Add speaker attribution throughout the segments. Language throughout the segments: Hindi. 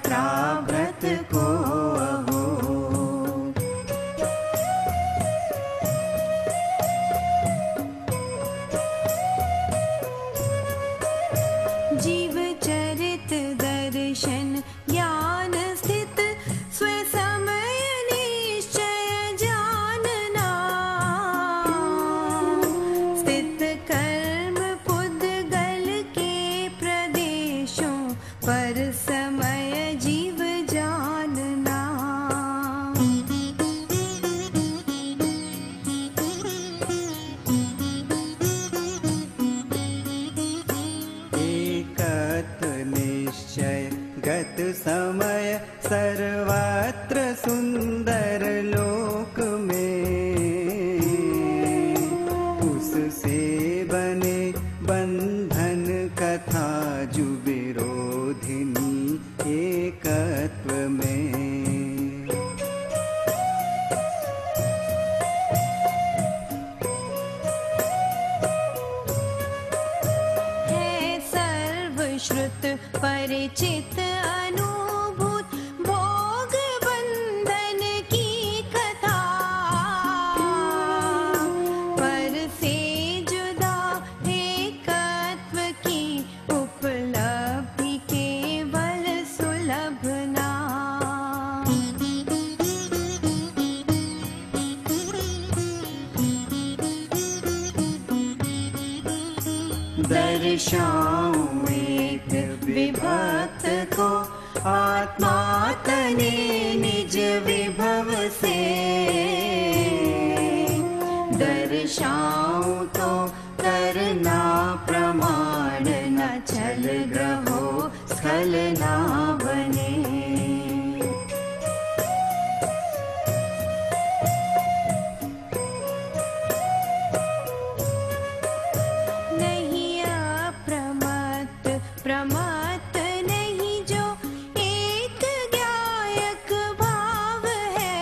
Speaker 1: प्राव्रत को अहो। जीव चरित दर्शन ज्ञान स्थित स्वसमय निश्चय जानना। स्थित कर्म पुद्गल के प्रदेशों पर समय जीव जानना।
Speaker 2: निश्चय गत समय सर्वत्र सुंदर लोक में, उससे बने बंधन कथा जु विरोधिनी एकत्व में।
Speaker 1: श्रुत परिचित अनुभूत भोग बंधन की कथा, पर से जुदा एकत्व की उपलब्धि केवल सुलभ ना। दर्शाऊं विभक्त को आत्मा तने निज विभव से, दर्शाऊं तो करना प्रमाण न छल ग्रहो स्खल ना बने। प्रमत्त नहीं जो एक ज्ञायक भाव है,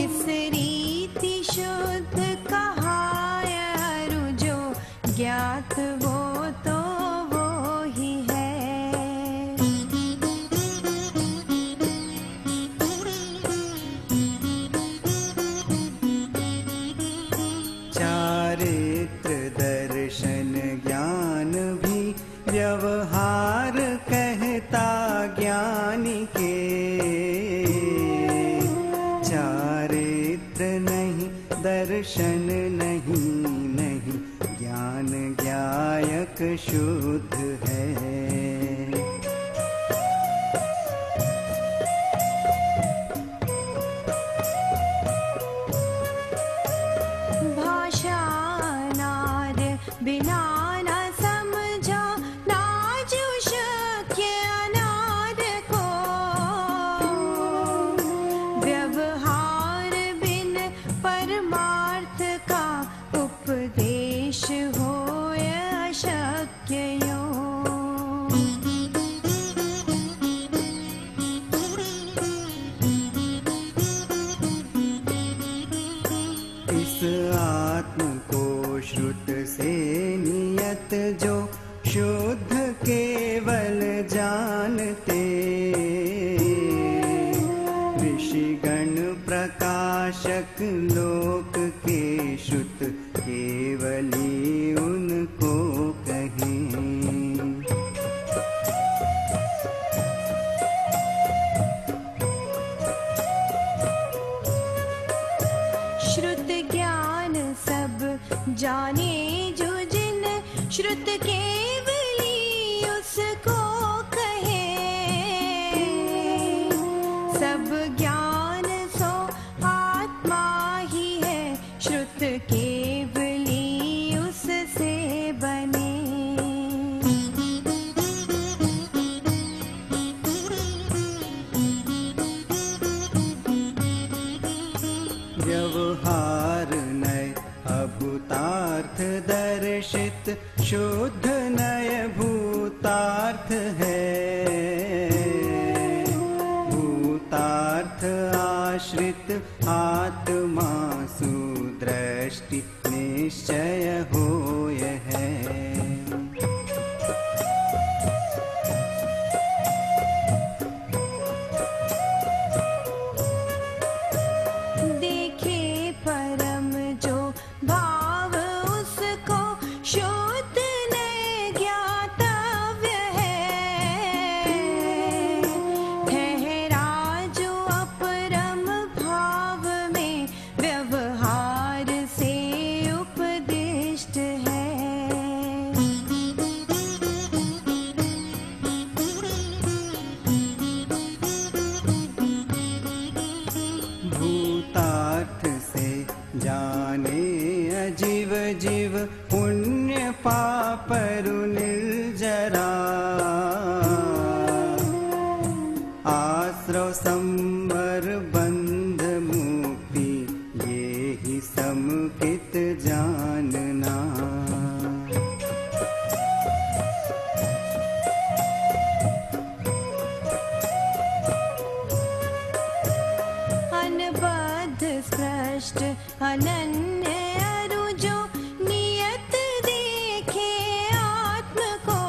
Speaker 1: इस रीति शुद्ध कहायरु जो ज्ञात वो तो वो ही है।
Speaker 2: चारित्र दर्शन ज्ञान भी व्यवहार कहता ज्ञानी के, चारित्र नहीं दर्शन नहीं नहीं ज्ञान ज्ञायक शुद्ध है।
Speaker 1: बिना न समझा नाजु शक्य अनाद को, व्यवहार बिन परमार्थ का उपदेश हो अशक्य यो।
Speaker 2: इस आत्म को श्रुत से नियत जो शुद्ध केवल जानते, ऋषिगण प्रकाशक लोक के श्रुत केवली उनको कहें।
Speaker 1: श्रुत ज्ञान सब जाने जो जिन श्रुत केवली उसको कहे, सब ज्ञान सो आत्मा ही है श्रुत केवली उससे बने।
Speaker 2: व्यवहार नय अभूतार्थ दर्शित शुद्ध नय भूतार्थ है, भूतार्थ आश्रित आत्मा सुदृष्टि निश्चय होय है। जीव पुण्य पापरु निर्जरा आश्रव संवर बंध मुक्ति ये ही समुचित जानना
Speaker 1: अनबद्ध स्पष्ट अनन्य अरु जो नियत देखे आत्म को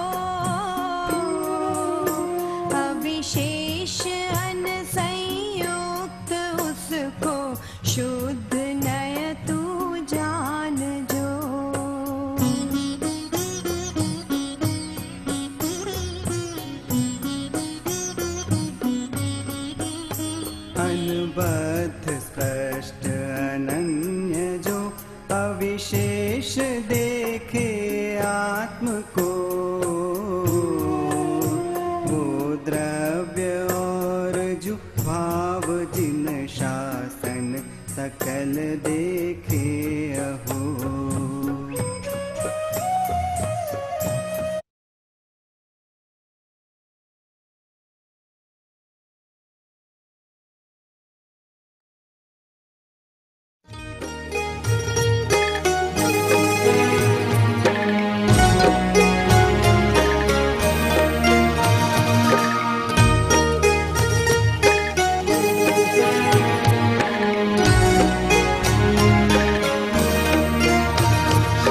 Speaker 1: अविशेष अनसंयुक्त उसको शुद्ध नय तू जान जो
Speaker 2: अनबद्ध स्पष्ट अनन्य जो अविशेष देखे आत्म को वो द्रव्य और जो भाव जिन शासन सकल देखे अहो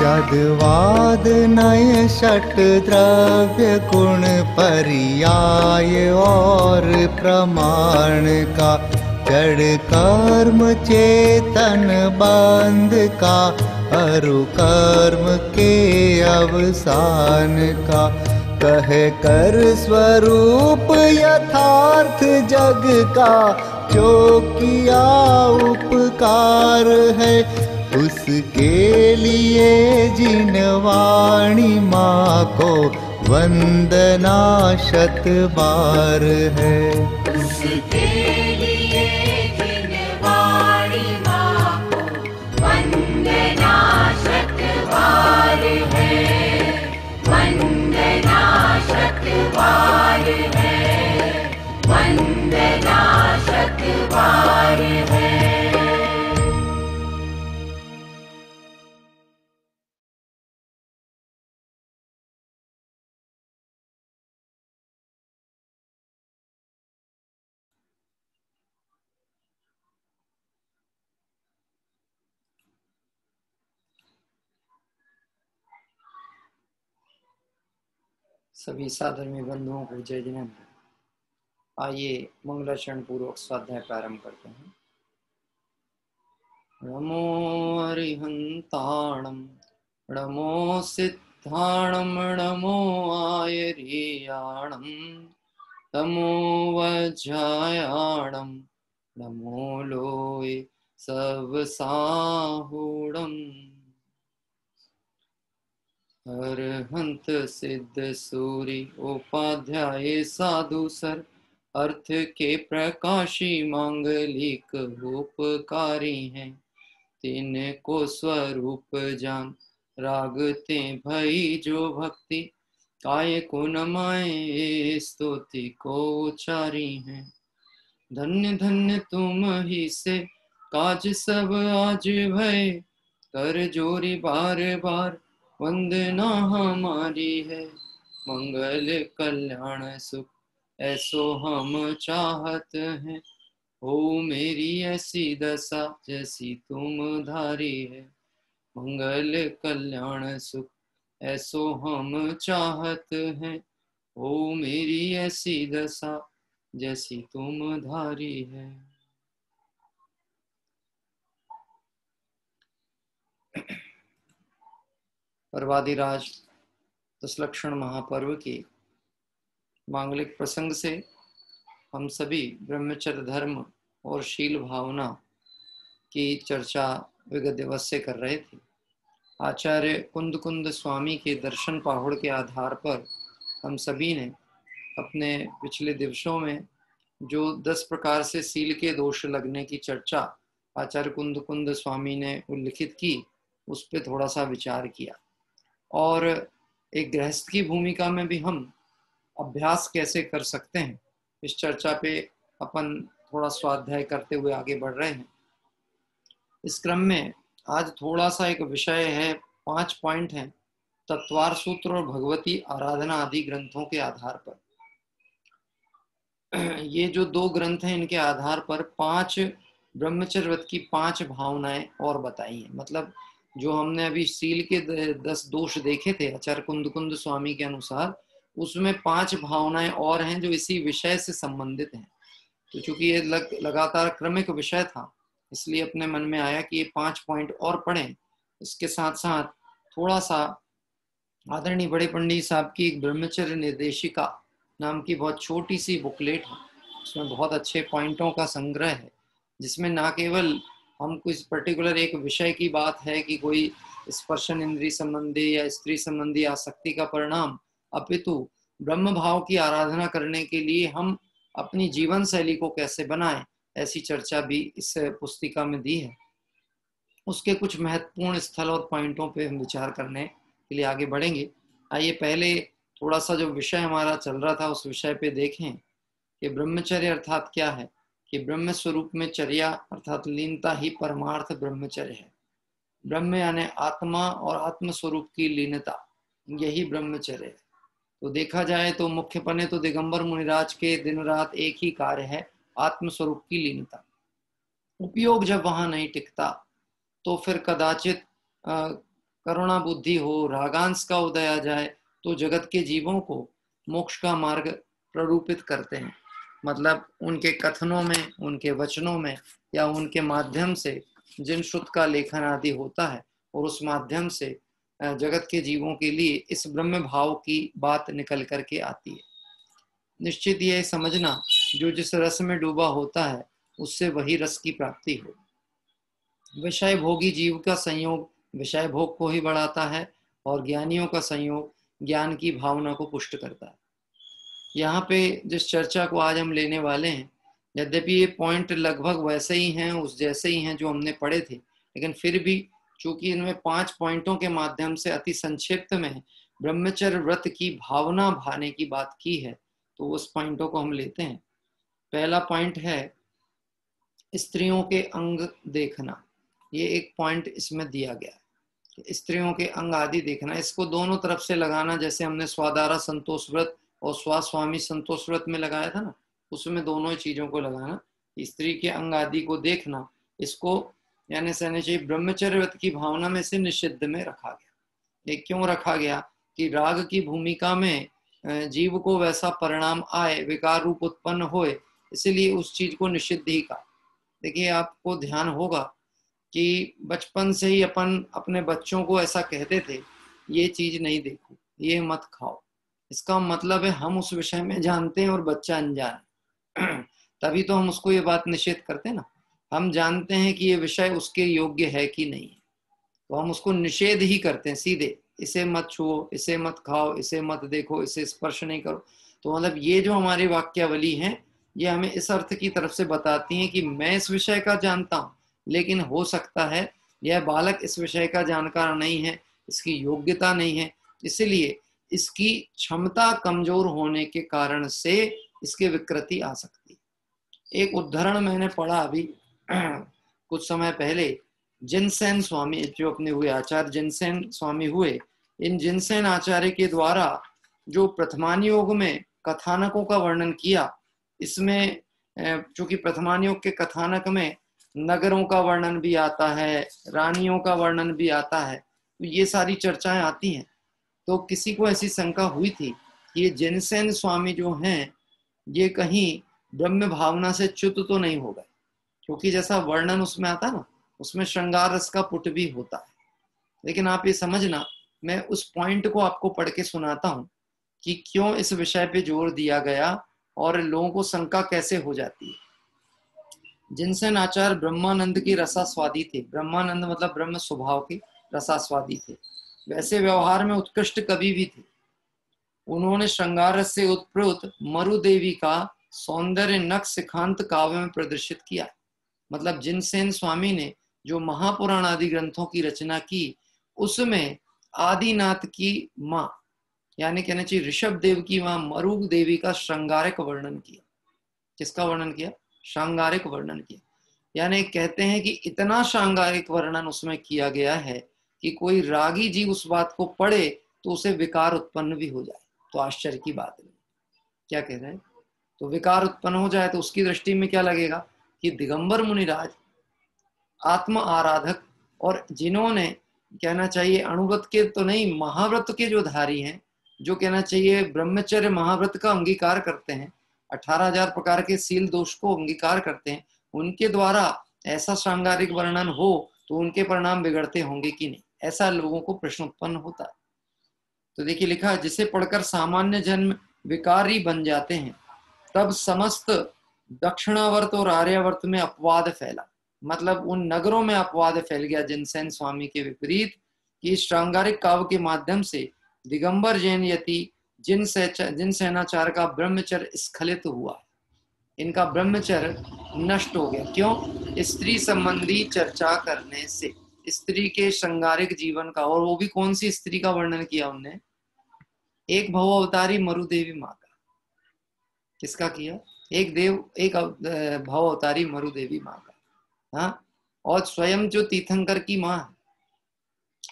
Speaker 3: षड्वाद नय षट द्रव्य गुण पर्याय और प्रमाण का जड़ कर्म चेतन बंध का अरु कर्म के अवसान का कह कर स्वरूप यथार्थ जग का जो किया उपकार है उसके लिए जिन वाणी माँ को वंदना शत बार है
Speaker 4: उसके लिए जिन वाणी माँ को वंदना शत बार है वंदना शत बार है वंदना शत बार है।
Speaker 5: सभी साधर्मी बंधुओं को जय जिनेन्द्र। आइए मंगलाचरण पूर्वक स्वाध्याय प्रारंभ करते हैं। नमो अरिहंताणं नमो सिद्धाणं नमो आयर्याणं नमो वज्रायाणं नमो लोय सब साहुणम् अरहंत सिद्ध सूरी उपाध्याय साधु सर अर्थ के प्रकाशी मांगलिक उपकारी हैं तिनको स्वरूप जान रागते भई जो भक्ति काय को नमाए स्तुति को उचारी हैं। धन्य धन्य तुम ही से काज सब आज भय कर जोरी बार बार वंदना हमारी है। मंगल कल्याण सुख ऐसो हम चाहत हैं हो मेरी ऐसी दशा जैसी तुम धारी है। मंगल कल्याण सुख ऐसो हम चाहत हैं हो मेरी ऐसी दशा जैसी तुम धारी है। पर्वादिराज दशलक्षण महापर्व के मांगलिक प्रसंग से हम सभी ब्रह्मचर्य धर्म और शील भावना की चर्चा विगत दिवस से कर रहे थे। आचार्य कुंद कुंद स्वामी के दर्शन पाहुड़ के आधार पर हम सभी ने अपने पिछले दिवसों में जो 10 प्रकार से सील के दोष लगने की चर्चा आचार्य कुंद कुंद स्वामी ने उल्लिखित की, उस पर थोड़ा सा विचार किया। और एक गृहस्थ की भूमिका में भी हम अभ्यास कैसे कर सकते हैं, इस चर्चा पे अपन थोड़ा स्वाध्याय करते हुए आगे बढ़ रहे हैं। इस क्रम में आज थोड़ा सा एक विषय है, 5 पॉइंट हैं तत्वार सूत्र और भगवती आराधना आदि ग्रंथों के आधार पर। ये जो 2 ग्रंथ हैं, इनके आधार पर 5 ब्रह्मचर्य व्रत की 5 भावनाएं और बताई हैं। मतलब जो हमने अभी सील के 10 दोष देखे थे आचार्य कुंद स्वामी के अनुसार, उसमें 5 भावनाएं और हैं जो इसी विषय से संबंधित हैं। तो चूंकि ये लगातार क्रमिक विषय था, इसलिए अपने मन में आया कि ये 5 पॉइंट और पढ़ें। इसके साथ साथ थोड़ा सा आदरणीय बड़े पंडित साहब की एक ब्रह्मचर्य निर्देशिका नाम की बहुत छोटी सी बुकलेट है, उसमें बहुत अच्छे पॉइंटों का संग्रह है, जिसमें ना केवल हम कुछ पर्टिकुलर एक विषय की बात है कि कोई स्पर्शन इंद्रिय संबंधी या स्त्री संबंधी आसक्ति का परिणाम, अपितु ब्रह्म भाव की आराधना करने के लिए हम अपनी जीवन शैली को कैसे बनाएं, ऐसी चर्चा भी इस पुस्तिका में दी है। उसके कुछ महत्वपूर्ण स्थल और पॉइंटों पे हम विचार करने के लिए आगे बढ़ेंगे। आइए पहले थोड़ा सा जो विषय हमारा चल रहा था उस विषय पे देखें कि ब्रह्मचर्य अर्थात क्या है। कि ब्रह्म स्वरूप में चर्या अर्थात लीनता ही परमार्थ ब्रह्मचर्य है। ब्रह्म यानी आत्मा और आत्म स्वरूप की लीनता, यही ब्रह्मचर्य है। तो देखा जाए तो मुख्यपने तो दिगंबर मुनिराज के दिन रात एक ही कार्य है, आत्म स्वरूप की लीनता। उपयोग जब वहां नहीं टिकता तो फिर कदाचित करुणा बुद्धि हो, रागांश का उदय आ जाए तो जगत के जीवों को मोक्ष का मार्ग प्ररूपित करते हैं। मतलब उनके कथनों में, उनके वचनों में या उनके माध्यम से जिन श्रुत का लेखन आदि होता है, और उस माध्यम से जगत के जीवों के लिए इस ब्रह्म भाव की बात निकल करके आती है। निश्चित ये समझना, जो जिस रस में डूबा होता है उससे वही रस की प्राप्ति हो। विषय भोगी जीव का संयोग विषय भोग को ही बढ़ाता है, और ज्ञानियों का संयोग ज्ञान की भावना को पुष्ट करता है। यहाँ पे जिस चर्चा को आज हम लेने वाले हैं, यद्यपि ये पॉइंट लगभग वैसे ही हैं, उस जैसे ही हैं जो हमने पढ़े थे, लेकिन फिर भी चूंकि इनमें 5 पॉइंटों के माध्यम से अति संक्षिप्त में ब्रह्मचर्य व्रत की भावना भाने की बात की है, तो उस पॉइंटों को हम लेते हैं। पहला पॉइंट है स्त्रियों के अंग देखना। ये एक पॉइंट इसमें दिया गया है, स्त्रियों के अंग आदि देखना। इसको दोनों तरफ से लगाना, जैसे हमने स्वाधारा संतोष व्रत और स्वामी संतोष व्रत में लगाया था ना, उसमें दोनों चीजों को लगाना, स्त्री के अंग आदि को देखना। इसको यानी चाहिए ब्रह्मचर्य व्रत की भावना में से निषिद्ध में रखा गया। ये क्यों रखा गया कि राग की भूमिका में जीव को वैसा परिणाम आए, विकार रूप उत्पन्न होए, इसीलिए उस चीज को निषिद्ध ही कहा। देखिए आपको ध्यान होगा कि बचपन से ही अपन अपने बच्चों को ऐसा कहते थे, ये चीज नहीं देखो, ये मत खाओ। इसका मतलब है हम उस विषय में जानते हैं और बच्चा अनजान है। तभी तो हम उसको ये बात निषेध करते हैं ना। हम जानते हैं कि ये विषय उसके योग्य है कि नहीं है, तो हम उसको निषेध ही करते हैं सीधे, इसे मत छुओ, इसे मत खाओ, इसे मत देखो, इसे स्पर्श नहीं करो। तो मतलब ये जो हमारी वाक्यावली है, ये हमें इस अर्थ की तरफ से बताती हैं कि मैं इस विषय का जानता हूँ, लेकिन हो सकता है यह बालक इस विषय का जानकार नहीं है, इसकी योग्यता नहीं है, इसलिए इसकी क्षमता कमजोर होने के कारण से इसके विकृति आ सकती है। एक उदाहरण मैंने पढ़ा अभी कुछ समय पहले, जिनसेन स्वामी जो अपने हुए आचार्य जिनसेन स्वामी हुए, इन जिनसेन आचार्य के द्वारा जो प्रथमान योग में कथानकों का वर्णन किया, इसमें चूंकि प्रथमान योग के कथानक में नगरों का वर्णन भी आता है, रानियों का वर्णन भी आता है, तो ये सारी चर्चाएं आती हैं। तो किसी को ऐसी शंका हुई थी कि ये जिनसेन स्वामी जो हैं, ये कहीं ब्रह्म भावना से च्युत तो नहीं हो गए, क्योंकि जैसा वर्णन उसमें आता ना, उसमें श्रृंगार रस का पुट भी होता है। लेकिन आप ये समझना, मैं उस पॉइंट को आपको पढ़ के सुनाता हूं कि क्यों इस विषय पे जोर दिया गया और लोगों को शंका कैसे हो जाती है। जिनसेन आचार्य ब्रह्मानंद की रसास्वादी थे। ब्रह्मानंद मतलब ब्रह्म स्वभाव के रसास्वादी थे। वैसे व्यवहार में उत्कृष्ट कवि भी थे। उन्होंने श्रृंगार रस से उत्प्रोत मरुदेवी का सौंदर्य नख सिखांत काव्य में प्रदर्शित किया। मतलब जिनसेन स्वामी ने जो महापुराण आदि ग्रंथों की रचना की, उसमें आदिनाथ की माँ यानी कहना चाहिए ऋषभ देव की माँ मरुग देवी का श्रृंगारिक वर्णन किया। किसका वर्णन किया? श्रृंगारिक वर्णन किया। यानी कहते हैं कि इतना श्रृंगारिक वर्णन उसमें किया गया है कि कोई रागी जी उस बात को पढ़े तो उसे विकार उत्पन्न भी हो जाए। तो आश्चर्य की बात है। क्या कह रहे हैं? तो विकार उत्पन्न हो जाए तो उसकी दृष्टि में क्या लगेगा कि दिगंबर मुनिराज आत्म आराधक और जिन्होंने कहना चाहिए अणुव्रत के तो नहीं महाव्रत के जो धारी हैं, जो कहना चाहिए ब्रह्मचर्य महाव्रत का अंगीकार करते हैं, 18,000 प्रकार के सील दोष को अंगीकार करते हैं, उनके द्वारा ऐसा श्रृंगारिक वर्णन हो तो उनके परिणाम बिगड़ते होंगे कि नहीं, ऐसा लोगों को प्रश्न उत्पन्न होता है। तो देखिए लिखा है, जिसे पढ़कर सामान्य जन्म विकारी बन जाते हैं तब समस्त दक्षिणावर्त और आर्यावर्त में अपवाद फैला। मतलब उन नगरों में अपवाद फैल गया जिनसेन स्वामी के विपरीत कि श्रृंगारिक काव्य के माध्यम से दिगंबर जैन यति जिन सेनाचार का ब्रह्मचर्य स्खलित हुआ, इनका ब्रह्मचर्य नष्ट हो गया। क्यों? स्त्री संबंधी चर्चा करने से, स्त्री के श्रृंगारिक जीवन का। और वो भी कौन सी स्त्री का वर्णन किया उनने? एक भव अवतारी मरुदेवी माँ का। किसका किया? एक भव अवतारी मरुदेवी माँ का। हाँ, और स्वयं जो तीर्थंकर की माँ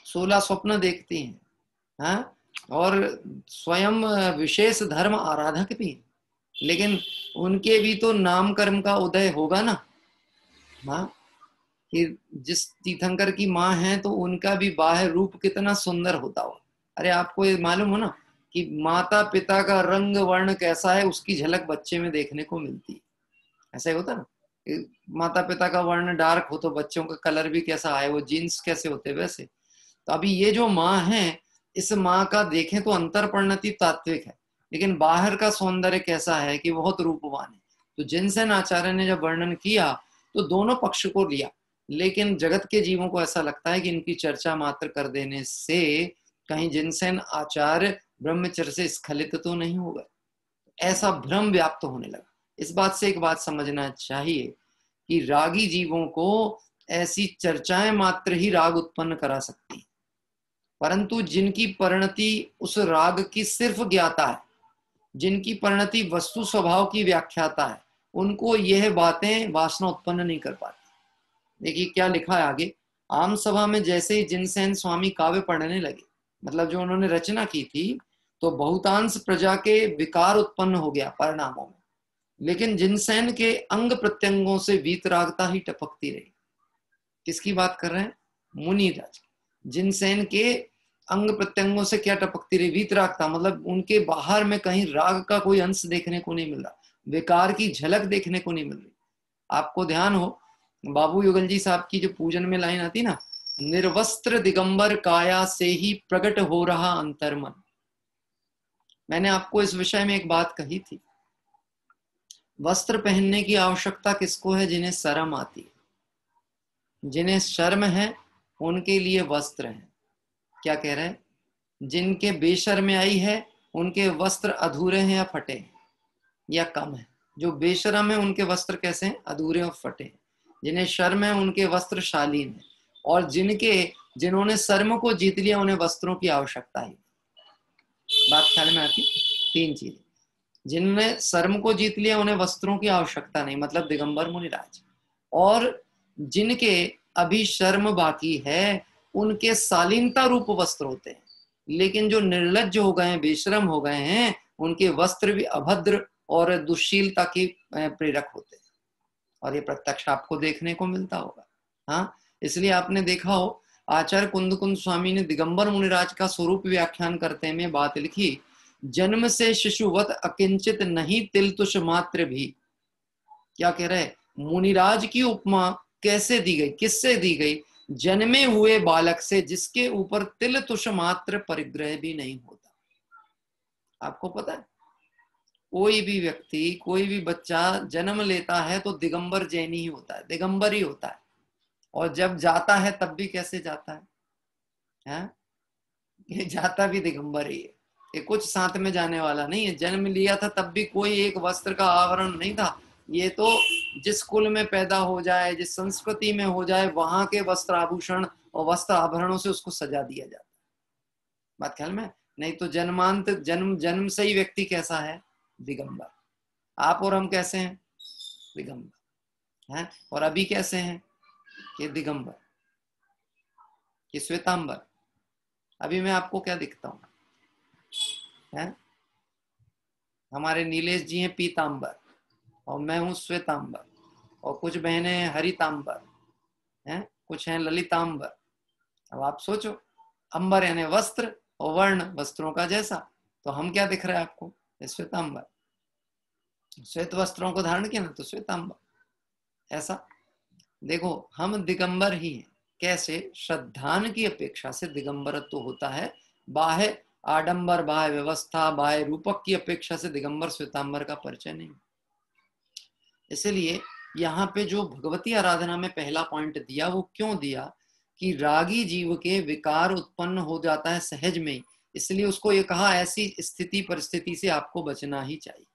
Speaker 5: 16 स्वप्न देखती हैं, हाँ, और स्वयं विशेष धर्म आराधक भी, लेकिन उनके भी तो नाम कर्म का उदय होगा ना। हाँ, कि जिस तीर्थंकर की माँ है तो उनका भी बाह्य रूप कितना सुंदर होता हो। अरे आपको ये मालूम हो ना कि माता पिता का रंग वर्ण कैसा है उसकी झलक बच्चे में देखने को मिलती है। ऐसा ही होता ना, माता पिता का वर्ण डार्क हो तो बच्चों का कलर भी कैसा है, वो जीन्स कैसे होते वैसे। तो अभी ये जो माँ है, इस माँ का देखें तो अंतर परिणति तात्विक है, लेकिन बाहर का सौंदर्य कैसा है कि बहुत रूपवान है। तो जिनसेन आचार्य ने जब वर्णन किया तो दोनों पक्ष को लिया, लेकिन जगत के जीवों को ऐसा लगता है कि इनकी चर्चा मात्र कर देने से कहीं जिनसेन आचार्य ब्रह्मचर्य से स्खलित तो नहीं हो गए, ऐसा भ्रम व्याप्त होने लगा। इस बात से एक बात समझना चाहिए कि रागी जीवों को ऐसी चर्चाएं मात्र ही राग उत्पन्न करा सकती हैं, परंतु जिनकी परिणति उस राग की सिर्फ ज्ञाता है, जिनकी परिणति वस्तु स्वभाव की व्याख्याता है, उनको यह बातें वासना उत्पन्न नहीं कर पाती। देखिए क्या लिखा है आगे। आम सभा में जैसे ही जिनसेन स्वामी काव्य पढ़ने लगे, मतलब जो उन्होंने रचना की थी, तो बहुतांश प्रजा के विकार उत्पन्न हो गया परिणामों में, लेकिन जिनसेन के अंग प्रत्यंगों से वीतरागता ही टपकती रही। किसकी बात कर रहे हैं? मुनिराज। जिनसेन के अंग प्रत्यंगों से क्या टपकती रही? वीतरागता, मतलब उनके बाहर में कहीं राग का कोई अंश देखने को नहीं मिल रहा, विकार की झलक देखने को नहीं मिल रही। आपको ध्यान हो बाबू युगल जी साहब की जो पूजन में लाइन आती ना, निर्वस्त्र दिगंबर काया से ही प्रकट हो रहा अंतर्मन। मैंने आपको इस विषय में एक बात कही थी, वस्त्र पहनने की आवश्यकता किसको है? जिन्हें शर्म आती है। जिन्हें शर्म है उनके लिए वस्त्र है। क्या कह रहे हैं? जिनके बेशर्माई है उनके वस्त्र अधूरे हैं या फटे हैं या कम है। जो बेशर्म है उनके वस्त्र कैसे हैं? अधूरे और फटे हैं। जिन्हें शर्म है उनके वस्त्र शालीन है, और जिन्होंने शर्म को जीत लिया उन्हें वस्त्रों की आवश्यकता है। बात ख्याल में आती? 3 चीजें। जिनने शर्म को जीत लिया उन्हें वस्त्रों की आवश्यकता नहीं, मतलब दिगंबर मुनिराज। और जिनके अभी शर्म बाकी है उनके शालीनता रूप वस्त्र होते हैं, लेकिन जो निर्लज्ज हो गए हैं, बेशरम हो गए हैं, उनके वस्त्र भी अभद्र और दुश्शीलता के प्रेरक होते हैं। और ये प्रत्यक्ष आपको देखने को मिलता होगा। हाँ, इसलिए आपने देखा हो आचार्य कुंद स्वामी ने दिगंबर मुनिराज का स्वरूप व्याख्यान करते में बात लिखी, जन्म से शिशुवत अकिंचित नहीं तिल तुष मात्र भी। क्या कह रहे? मुनिराज की उपमा कैसे दी गई, किससे दी गई? जन्मे हुए बालक से जिसके ऊपर तिल तुष मात्र परिग्रह भी नहीं होता। आपको पता है कोई भी व्यक्ति, कोई भी बच्चा जन्म लेता है तो दिगंबर जैन ही होता है, दिगंबर ही होता है, और जब जाता है तब भी कैसे जाता है? हैं? ये जाता भी दिगंबर ही है, ये कुछ साथ में जाने वाला नहीं है। जन्म लिया था तब भी कोई एक वस्त्र का आवरण नहीं था। ये तो जिस कुल में पैदा हो जाए, जिस संस्कृति में हो जाए, वहां के वस्त्र आभूषण और वस्त्र आभरणों से उसको सजा दिया जाता है। बात ख्याल में? नहीं तो जन्मांत जन्म से ही व्यक्ति कैसा है? दिगंबर। आप और हम कैसे हैं? दिगंबर हैं। और अभी कैसे हैं? ये दिगंबर, ये श्वेतांबर। अभी मैं आपको क्या दिखता हूं? हैं? हमारे नीलेश जी हैं पीतांबर और मैं हूं श्वेतांबर, और कुछ बहनें हैं हरितांबर हैं, कुछ हैं ललितांबर। अब आप सोचो, अंबर यानी वस्त्र और वर्ण वस्त्रों का जैसा, तो हम क्या दिख रहा है आपको? श्वेतांबर। श्वेत वस्त्रों को धारण किया ना तो श्वेतांबर। ऐसा देखो, हम दिगंबर ही हैं। कैसे? श्रद्धान की अपेक्षा से दिगंबरत्व तो होता है। बाह्य आडंबर, बाह्य व्यवस्था, बाह्य रूपक की अपेक्षा से दिगंबर श्वेतांबर का परिचय नहीं। इसलिए यहाँ पे जो भगवती आराधना में पहला पॉइंट दिया, वो क्यों दिया? कि रागी जीव के विकार उत्पन्न हो जाता है सहज में, इसलिए उसको ये कहा ऐसी स्थिति परिस्थिति से आपको बचना ही चाहिए।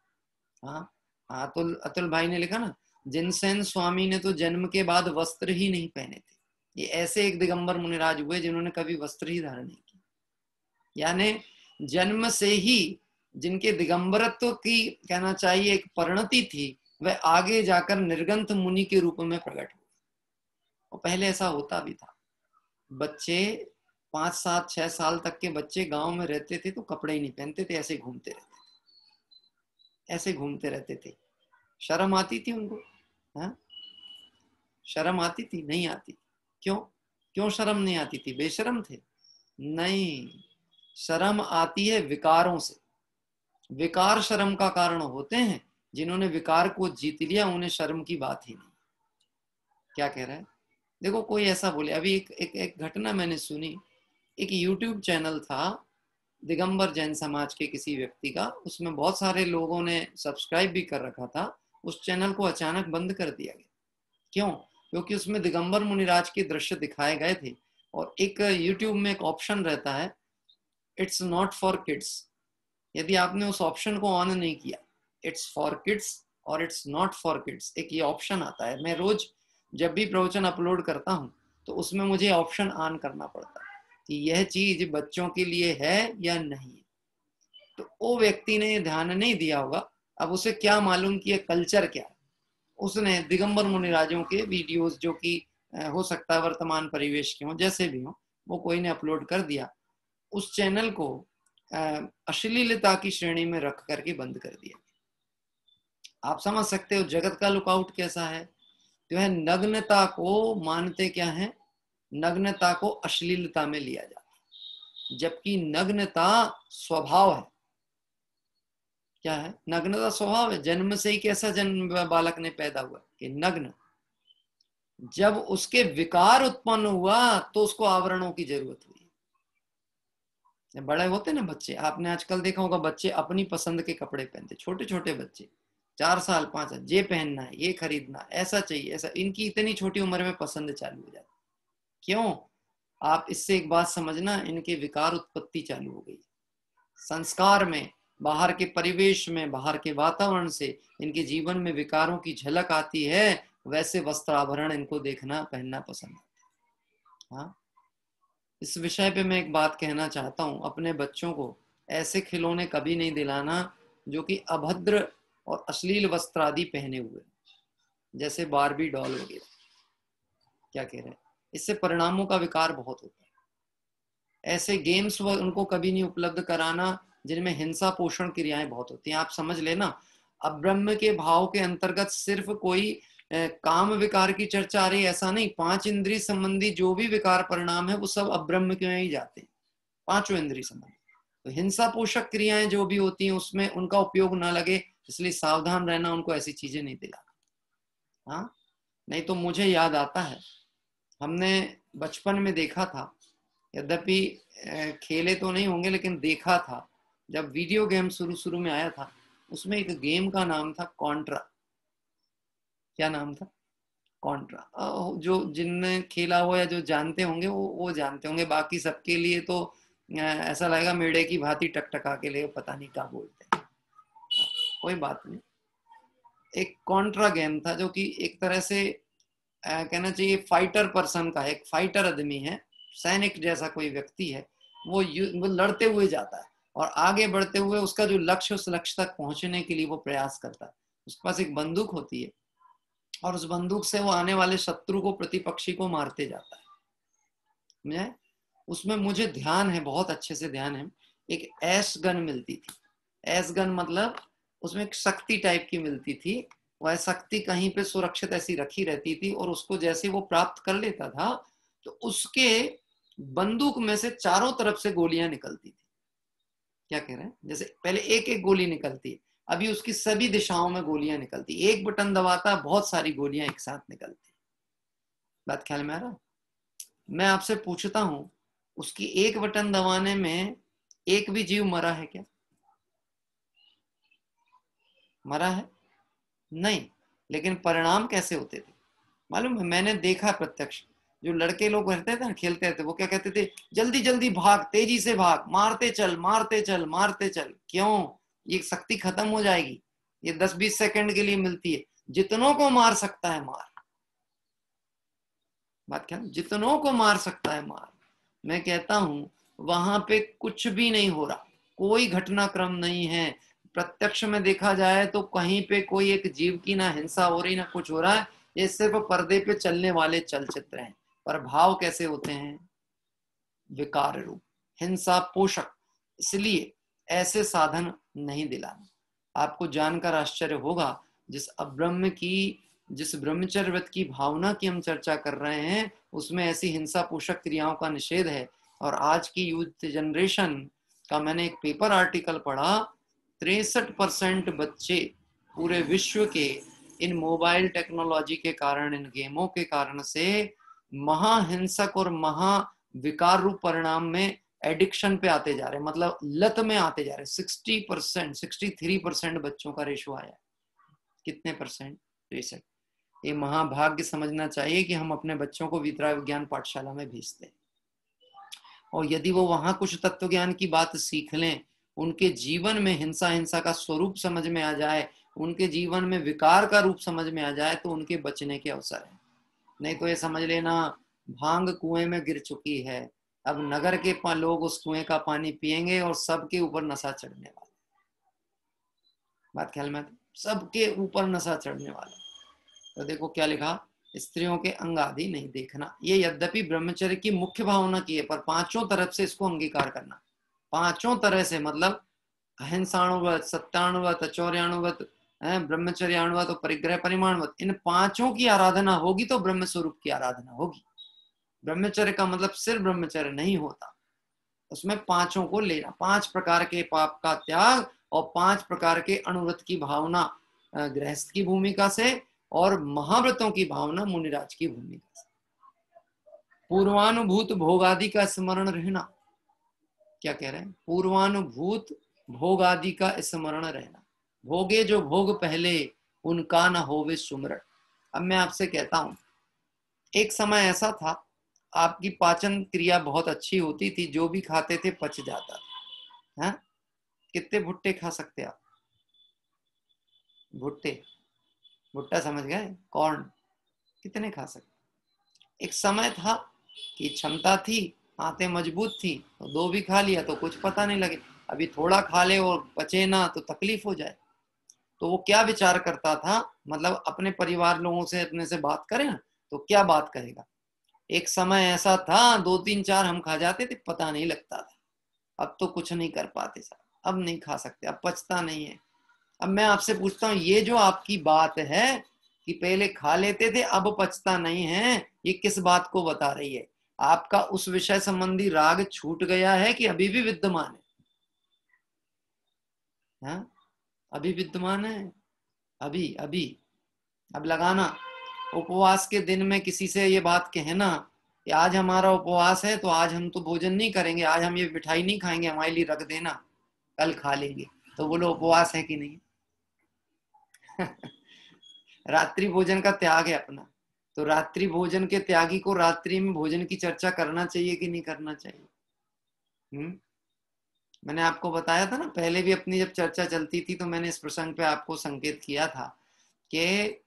Speaker 5: हाँ, तो अतुल भाई ने लिखा ना, जिनसेन स्वामी ने तो जन्म के बाद वस्त्र ही नहीं पहने थे। ये ऐसे एक दिगंबर मुनिराज हुए जिन्होंने कभी वस्त्र ही धारण नहीं किया। यानी जन्म से ही जिनके दिगंबरत्व की कहना चाहिए एक परिणति थी, वह आगे जाकर निर्गंथ मुनि के रूप में प्रकट हुए। और पहले ऐसा होता भी था। बच्चे 5, 7, 6 साल तक के बच्चे गांव में रहते थे तो कपड़े ही नहीं पहनते थे, ऐसे घूमते रहते थे, ऐसे घूमते रहते थे। शर्म आती थी उनको? हाँ, शर्म आती थी? नहीं आती। क्यों शर्म नहीं आती थी? बेशर्म थे? नहीं, शर्म आती है विकारों से। विकार शर्म का कारण होते हैं। जिन्होंने विकार को जीत लिया उन्हें शर्म की बात ही नहीं। क्या कह रहा है? देखो, कोई ऐसा बोले, अभी एक घटना मैंने सुनी। एक YouTube चैनल था दिगंबर जैन समाज के किसी व्यक्ति का, उसमें बहुत सारे लोगों ने सब्सक्राइब भी कर रखा था। उस चैनल को अचानक बंद कर दिया गया। क्यों? क्योंकि उसमें दिगंबर मुनिराज के दृश्य दिखाए गए थे। और एक YouTube में एक ऑप्शन रहता है, इट्स नॉट फॉर किड्स। यदि आपने उस ऑप्शन को ऑन नहीं किया, इट्स फॉर किड्स और इट्स नॉट फॉर किड्स, एक ये ऑप्शन आता है। मैं रोज जब भी प्रवचन अपलोड करता हूं तो उसमें मुझे ऑप्शन ऑन करना पड़ता है कि यह चीज बच्चों के लिए है या नहीं। तो वो व्यक्ति ने ध्यान नहीं दिया होगा। अब उसे क्या मालूम कि ये कल्चर क्या है। उसने दिगंबर मुनिराजों के वीडियोस, जो कि हो सकता है वर्तमान परिवेश के हों, जैसे भी हो, वो कोई ने अपलोड कर दिया। उस चैनल को अश्लीलता की श्रेणी में रख करके बंद कर दिया। आप समझ सकते हो जगत का लुकआउट कैसा है। जो है नग्नता को मानते क्या है? नग्नता को अश्लीलता में लिया जाता है, जबकि नग्नता स्वभाव है। क्या है? नग्नता स्वभाव है। जन्म से ही कैसा जन्म बालक ने पैदा हुआ कि नग्न। जब उसके विकार उत्पन्न हुआ तो उसको आवरणों की जरूरत हुई। बड़े होते ना बच्चे, आपने आजकल देखा होगा, बच्चे अपनी पसंद के कपड़े पहनते। छोटे छोटे बच्चे 4 साल 5 साल, ये पहनना है, ये खरीदना, ऐसा चाहिए, ऐसा। इनकी इतनी छोटी उम्र में पसंद चालू हो जाती। क्यों? आप इससे एक बात समझना, इनके विकार उत्पत्ति चालू हो गई। संस्कार में, बाहर के परिवेश में, बाहर के वातावरण से इनके जीवन में विकारों की झलक आती है। वैसे वस्त्र आभरण इनको देखना, पहनना पसंद है। हाँ, इस विषय पे मैं एक बात कहना चाहता हूं। अपने बच्चों को ऐसे खिलौने कभी नहीं दिलाना जो कि अभद्र और अश्लील वस्त्र आदि पहने हुए, जैसे बारबी डॉल वगैरह। क्या कह रहे हैं? इससे परिणामों का विकार बहुत होता है। ऐसे गेम्स उनको कभी नहीं उपलब्ध कराना जिनमें हिंसा पोषण क्रियाएं बहुत होती हैं। आप समझ लेना, अब्रह्म के भाव के अंतर्गत सिर्फ कोई काम विकार की चर्चा आ रही है ऐसा नहीं। 5 इंद्रिय संबंधी जो भी विकार परिणाम है वो सब अब्रह्म के में ही जाते हैं, 5 इंद्रिय संबंधी। तो हिंसा पोषक क्रियाएं जो भी होती हैं उसमें उनका उपयोग ना लगे, इसलिए सावधान रहना, उनको ऐसी चीजें नहीं दिलाना। हाँ, नहीं तो मुझे याद आता है, हमने बचपन में देखा था, यद्यपि खेले तो नहीं होंगे लेकिन देखा था, जब वीडियो गेम शुरू में आया था, उसमें एक गेम का नाम था कॉन्ट्रा। क्या नाम था? कॉन्ट्रा। जो जिनने खेला हो या जो जानते होंगे वो जानते होंगे, बाकी सबके लिए तो ऐसा लगेगा मेढ़े की भांति टकटका के लिए पता नहीं क्या बोलते हैं। कोई बात नहीं। एक कॉन्ट्रा गेम था जो कि एक तरह से कहना चाहिए फाइटर पर्सन का, एक फाइटर आदमी है, सैनिक जैसा कोई व्यक्ति है, वो लड़ते हुए जाता है और आगे बढ़ते हुए उसका जो लक्ष्य, उस लक्ष्य तक पहुंचने के लिए वो प्रयास करता है। उसके पास एक बंदूक होती है और उस बंदूक से वो आने वाले शत्रु को, प्रतिपक्षी को मारते जाता है। समझे? उसमें मुझे ध्यान है, बहुत अच्छे से ध्यान है, एक एस गन मिलती थी। एस गन मतलब उसमें एक शक्ति टाइप की मिलती थी। वह शक्ति कहीं पे सुरक्षित ऐसी रखी रहती थी और उसको जैसे वो प्राप्त कर लेता था तो उसके बंदूक में से चारों तरफ से गोलियां निकलती थी। क्या कह रहे हैं? जैसे पहले एक एक गोली निकलती है, अभी उसकी सभी दिशाओं में गोलियां निकलती। एक बटन दबाता, बहुत सारी गोलियां एक साथ निकलती। बात ख्याल में आ रहा? मैं आपसे पूछता हूं, उसकी एक बटन दबाने में एक भी जीव मरा है क्या? मरा है? नहीं। लेकिन परिणाम कैसे होते थे मालूम है? मैंने देखा प्रत्यक्ष। जो लड़के लोग रहते थे ना, खेलते थे, वो क्या कहते थे? जल्दी जल्दी भाग, तेजी से भाग, मारते चल मारते चल मारते चल। क्यों? ये शक्ति खत्म हो जाएगी, ये 10-20 सेकंड के लिए मिलती है, जितनों को मार सकता है मार। बात क्या? जितनों को मार सकता है मार। मैं कहता हूं वहां पे कुछ भी नहीं हो रहा, कोई घटनाक्रम नहीं है। प्रत्यक्ष में देखा जाए तो कहीं पे कोई एक जीव की ना हिंसा हो रही ना कुछ हो रहा है। ये सिर्फ पर्दे पे चलने वाले चलचित्र हैं। पर भाव कैसे होते हैं? विकार रूप, हिंसा पोषक। इसलिए ऐसे साधन नहीं दिलाना। आपको जानकर आश्चर्य होगा, जिस ब्रह्मचर्य व्रत की भावना की हम चर्चा कर रहे हैं उसमें ऐसी हिंसा पोषक क्रियाओं का निषेध है। और आज की यूथ जनरेशन का मैंने एक पेपर आर्टिकल पढ़ा, 63% बच्चे पूरे विश्व के इन मोबाइल टेक्नोलॉजी के कारण, इन गेमों के कारण से महाहिंसक और महाविकार रूप परिणाम में एडिक्शन पे आते जा रहे हैं, मतलब लत में आते जा रहे हैं। 60%, 63% बच्चों का रेशो आया। कितने परसेंट? 63। ये महाभाग्य समझना चाहिए कि हम अपने बच्चों को विद्या विज्ञान पाठशाला में भेजते हैं, और यदि वो वहां कुछ तत्व ज्ञान की बात सीख लें, उनके जीवन में हिंसा का स्वरूप समझ में आ जाए, उनके जीवन में विकार का रूप समझ में आ जाए, तो उनके बचने के अवसर है। नहीं तो ये समझ लेना, भांग कुएं में गिर चुकी है, अब नगर के लोग उस कुएं का पानी पिएंगे और सबके ऊपर नशा चढ़ने वाला। बात ख्याल में? सबके ऊपर नशा चढ़ने वाला। तो देखो क्या लिखा, स्त्रियों के अंग आदि नहीं देखना। ये यद्यपि ब्रह्मचर्य की मुख्य भावना की है, पर पांचों तरफ से इसको अंगीकार करना। पांचों तरह से, मतलब अहिंसाणुवत, सत्याणुवत, चौर्याणुवत, ब्रह्मचर्याणुवत और परिग्रह परिमाणवत, इन पांचों की आराधना होगी तो ब्रह्म स्वरूप की आराधना होगी। ब्रह्मचर्य का मतलब सिर्फ ब्रह्मचर्य नहीं होता, उसमें पांचों को लेना, 5 प्रकार के पाप का त्याग और 5 प्रकार के अनुव्रत की भावना गृहस्थ की भूमिका से, और महाव्रतों की भावना मुनिराज की भूमिका से। पूर्वानुभूत भोग आदि का स्मरण रहना। क्या कह रहे हैं? पूर्वानुभूत भोग आदि का स्मरण रहना। भोगे जो भोग पहले, उनका न होवे सुमरण। अब मैं आपसे कहता हूं, एक समय ऐसा था आपकी पाचन क्रिया बहुत अच्छी होती थी, जो भी खाते थे पच जाता था। हाँ? कितने भुट्टे खा सकते आप? भुट्टे, भुट्टा समझ गए? कॉर्न कितने खा सकते? एक समय था कि क्षमता थी, आंतें मजबूत थी, तो 2 भी खा लिया तो कुछ पता नहीं लगे। अभी थोड़ा खा ले और पचे ना तो तकलीफ हो जाए। तो वो क्या विचार करता था, मतलब अपने परिवार लोगों से, अपने से बात करें ना तो क्या बात करेगा। एक समय ऐसा था 2-3-4 हम खा जाते थे, पता नहीं लगता था। अब तो कुछ नहीं कर पाते साहब, अब नहीं खा सकते, अब पचता नहीं है। अब मैं आपसे पूछता हूँ, ये जो आपकी बात है कि पहले खा लेते थे अब पचता नहीं है, ये किस बात को बता रही है? आपका उस विषय संबंधी राग छूट गया है कि अभी भी विद्यमान है? हाँ? अभी विद्यमान है। अभी अभी अब लगाना। उपवास के दिन में किसी से ये बात कहना कि आज हमारा उपवास है तो आज हम तो भोजन नहीं करेंगे, आज हम ये मिठाई नहीं खाएंगे, हमारे लिए रख देना, कल खा लेंगे, तो बोलो उपवास है कि नहीं? रात्रि भोजन का त्याग है अपना, तो रात्रि भोजन के त्यागी को रात्रि में भोजन की चर्चा करना चाहिए कि नहीं करना चाहिए? मैंने आपको बताया था ना, पहले भी अपनी जब चर्चा चलती थी तो मैंने इस प्रसंग पे आपको संकेत किया था कि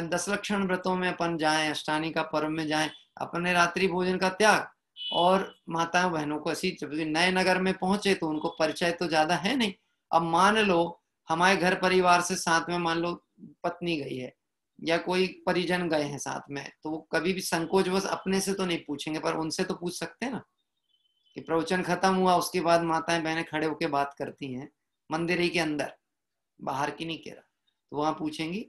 Speaker 5: 10 लक्षण व्रतों में अपन जाएं, अष्टानी का पर्व में जाएं, अपने रात्रि भोजन का त्याग, और माताओं बहनों को ऐसी नए नगर में पहुंचे तो उनको परिचय तो ज्यादा है नहीं। अब मान लो हमारे घर परिवार से साथ में मान लो पत्नी गई है या कोई परिजन गए हैं साथ में, तो वो कभी भी संकोचवश अपने से तो नहीं पूछेंगे, पर उनसे तो पूछ सकते हैं ना कि प्रवचन खत्म हुआ उसके बाद माताएं बहनें खड़े होकर बात करती हैं मंदिर ही के अंदर, बाहर की नहीं कह रहा, तो वहां पूछेंगी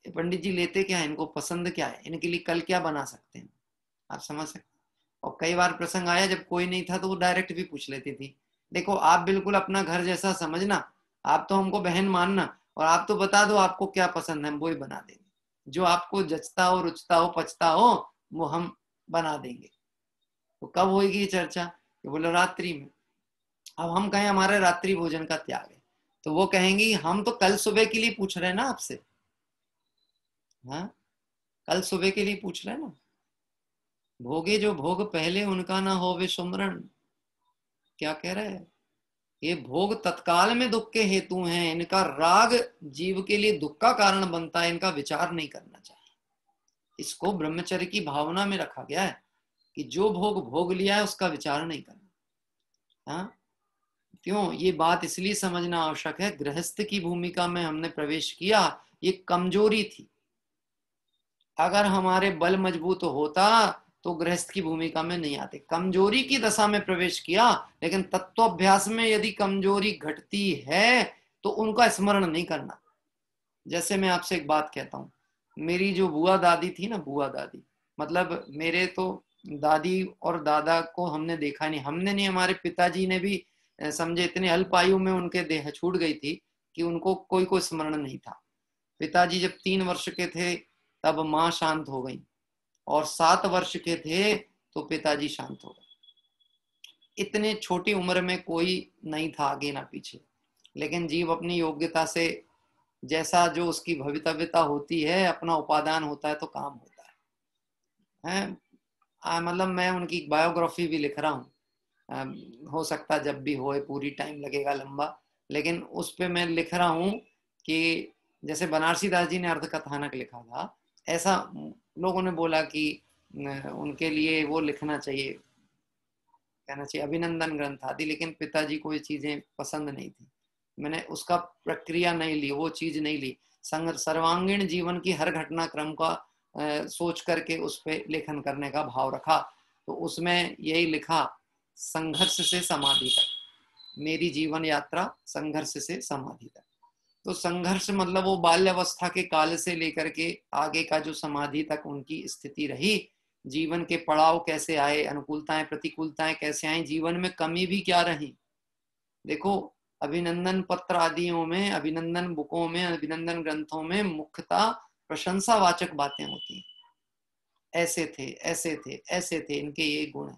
Speaker 5: पंडित जी लेते क्या है, इनको पसंद क्या है, इनके लिए कल क्या बना सकते हैं, आप समझ सकते। और कई बार प्रसंग आया जब कोई नहीं था तो वो डायरेक्ट भी पूछ लेती थी, देखो आप बिल्कुल अपना घर जैसा समझना, आप तो हमको बहन मानना, और आप तो बता दो आपको क्या पसंद है, हम वो ही बना देंगे, जो आपको जचता हो, रुचता हो, पचता हो वो हम बना देंगे। तो कब होगी ये चर्चा, तो बोलो रात्रि में। अब हम कहें हमारे रात्रि भोजन का त्याग है, तो वो कहेंगी हम तो कल सुबह के लिए पूछ रहे हैं ना आपसे, हाँ कल सुबह के लिए पूछ रहे हैं ना। भोगे जो भोग पहले उनका ना होवे सुमरण, क्या कह रहे हैं, ये भोग तत्काल में दुख के हेतु हैं, इनका राग जीव के लिए दुख का कारण बनता है, इनका विचार नहीं करना चाहिए। इसको ब्रह्मचर्य की भावना में रखा गया है कि जो भोग भोग लिया है उसका विचार नहीं करना। हाँ क्यों, ये बात इसलिए समझना आवश्यक है, गृहस्थ की भूमिका में हमने प्रवेश किया, ये कमजोरी थी। अगर हमारे बल मजबूत होता तो गृहस्थ की भूमिका में नहीं आते, कमजोरी की दशा में प्रवेश किया। लेकिन तत्वाभ्यास में यदि कमजोरी घटती है तो उनका स्मरण नहीं करना। जैसे मैं आपसे एक बात कहता हूँ, मेरी जो बुआ दादी थी ना, बुआ दादी मतलब मेरे तो दादी और दादा को हमने देखा नहीं, हमने नहीं, हमारे पिताजी ने भी समझे, इतने अल्प आयु में उनके देह छूट गई थी कि उनको कोई स्मरण नहीं था। पिताजी जब 3 वर्ष के थे तब माँ शांत हो गई, और 7 वर्ष के थे तो पिताजी शांत हो गए। इतने छोटी उम्र में कोई नहीं था आगे ना पीछे, लेकिन जीव अपनी योग्यता से जैसा जो उसकी भवितव्यता होती है, अपना उपादान होता है तो काम होता है। मतलब मैं उनकी बायोग्राफी भी लिख रहा हूँ, हो सकता जब भी होए, पूरी टाइम लगेगा लंबा, लेकिन उस पे मैं लिख रहा हूँ कि जैसे बनारसी दास जी ने अर्ध कथानक लिखा था, ऐसा लोगों ने बोला कि उनके लिए वो लिखना चाहिए, कहना चाहिए अभिनंदन ग्रंथ आदि, लेकिन पिताजी को ये चीजें पसंद नहीं थी, मैंने उसका प्रक्रिया नहीं ली, वो चीज नहीं ली। सर्वांगीण जीवन की हर घटनाक्रम का सोच करके उस पर लेखन करने का भाव रखा, तो उसमें यही लिखा, संघर्ष से समाधि तक, मेरी जीवन यात्रा संघर्ष से समाधि तक। तो संघर्ष मतलब वो बाल्यावस्था के काल से लेकर के आगे का जो समाधि तक उनकी स्थिति रही, जीवन के पड़ाव कैसे आए, अनुकूलताएं प्रतिकूलताएं कैसे आई, जीवन में कमी भी क्या रही। देखो अभिनंदन पत्र आदियों में, अभिनंदन बुकों में, अभिनंदन ग्रंथों में मुख्यतः प्रशंसावाचक बातें होती हैं, ऐसे थे, ऐसे थे, ऐसे थे, इनके ये गुण है।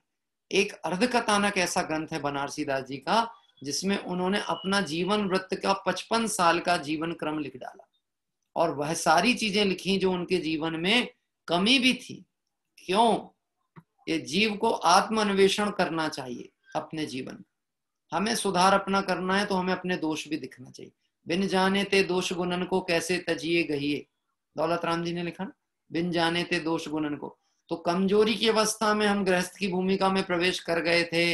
Speaker 5: एक अर्ध कथानक ऐसा ग्रंथ है बनारसी दास जी का, जिसमें उन्होंने अपना जीवन वृत्त का 55 साल का जीवन क्रम लिख डाला, और वह सारी चीजें लिखी जो उनके जीवन में कमी भी थी। क्यों, ये जीव को आत्म अन्वेषण करना चाहिए अपने जीवन, हमें सुधार अपना करना है तो हमें अपने दोष भी दिखना चाहिए। बिन जाने ते दोष गुणन को कैसे तजिए गहिए, दौलत राम जी ने लिखा, बिन जाने ते दोष गुणन को। तो कमजोरी की अवस्था में हम गृहस्थ की भूमिका में प्रवेश कर गए थे,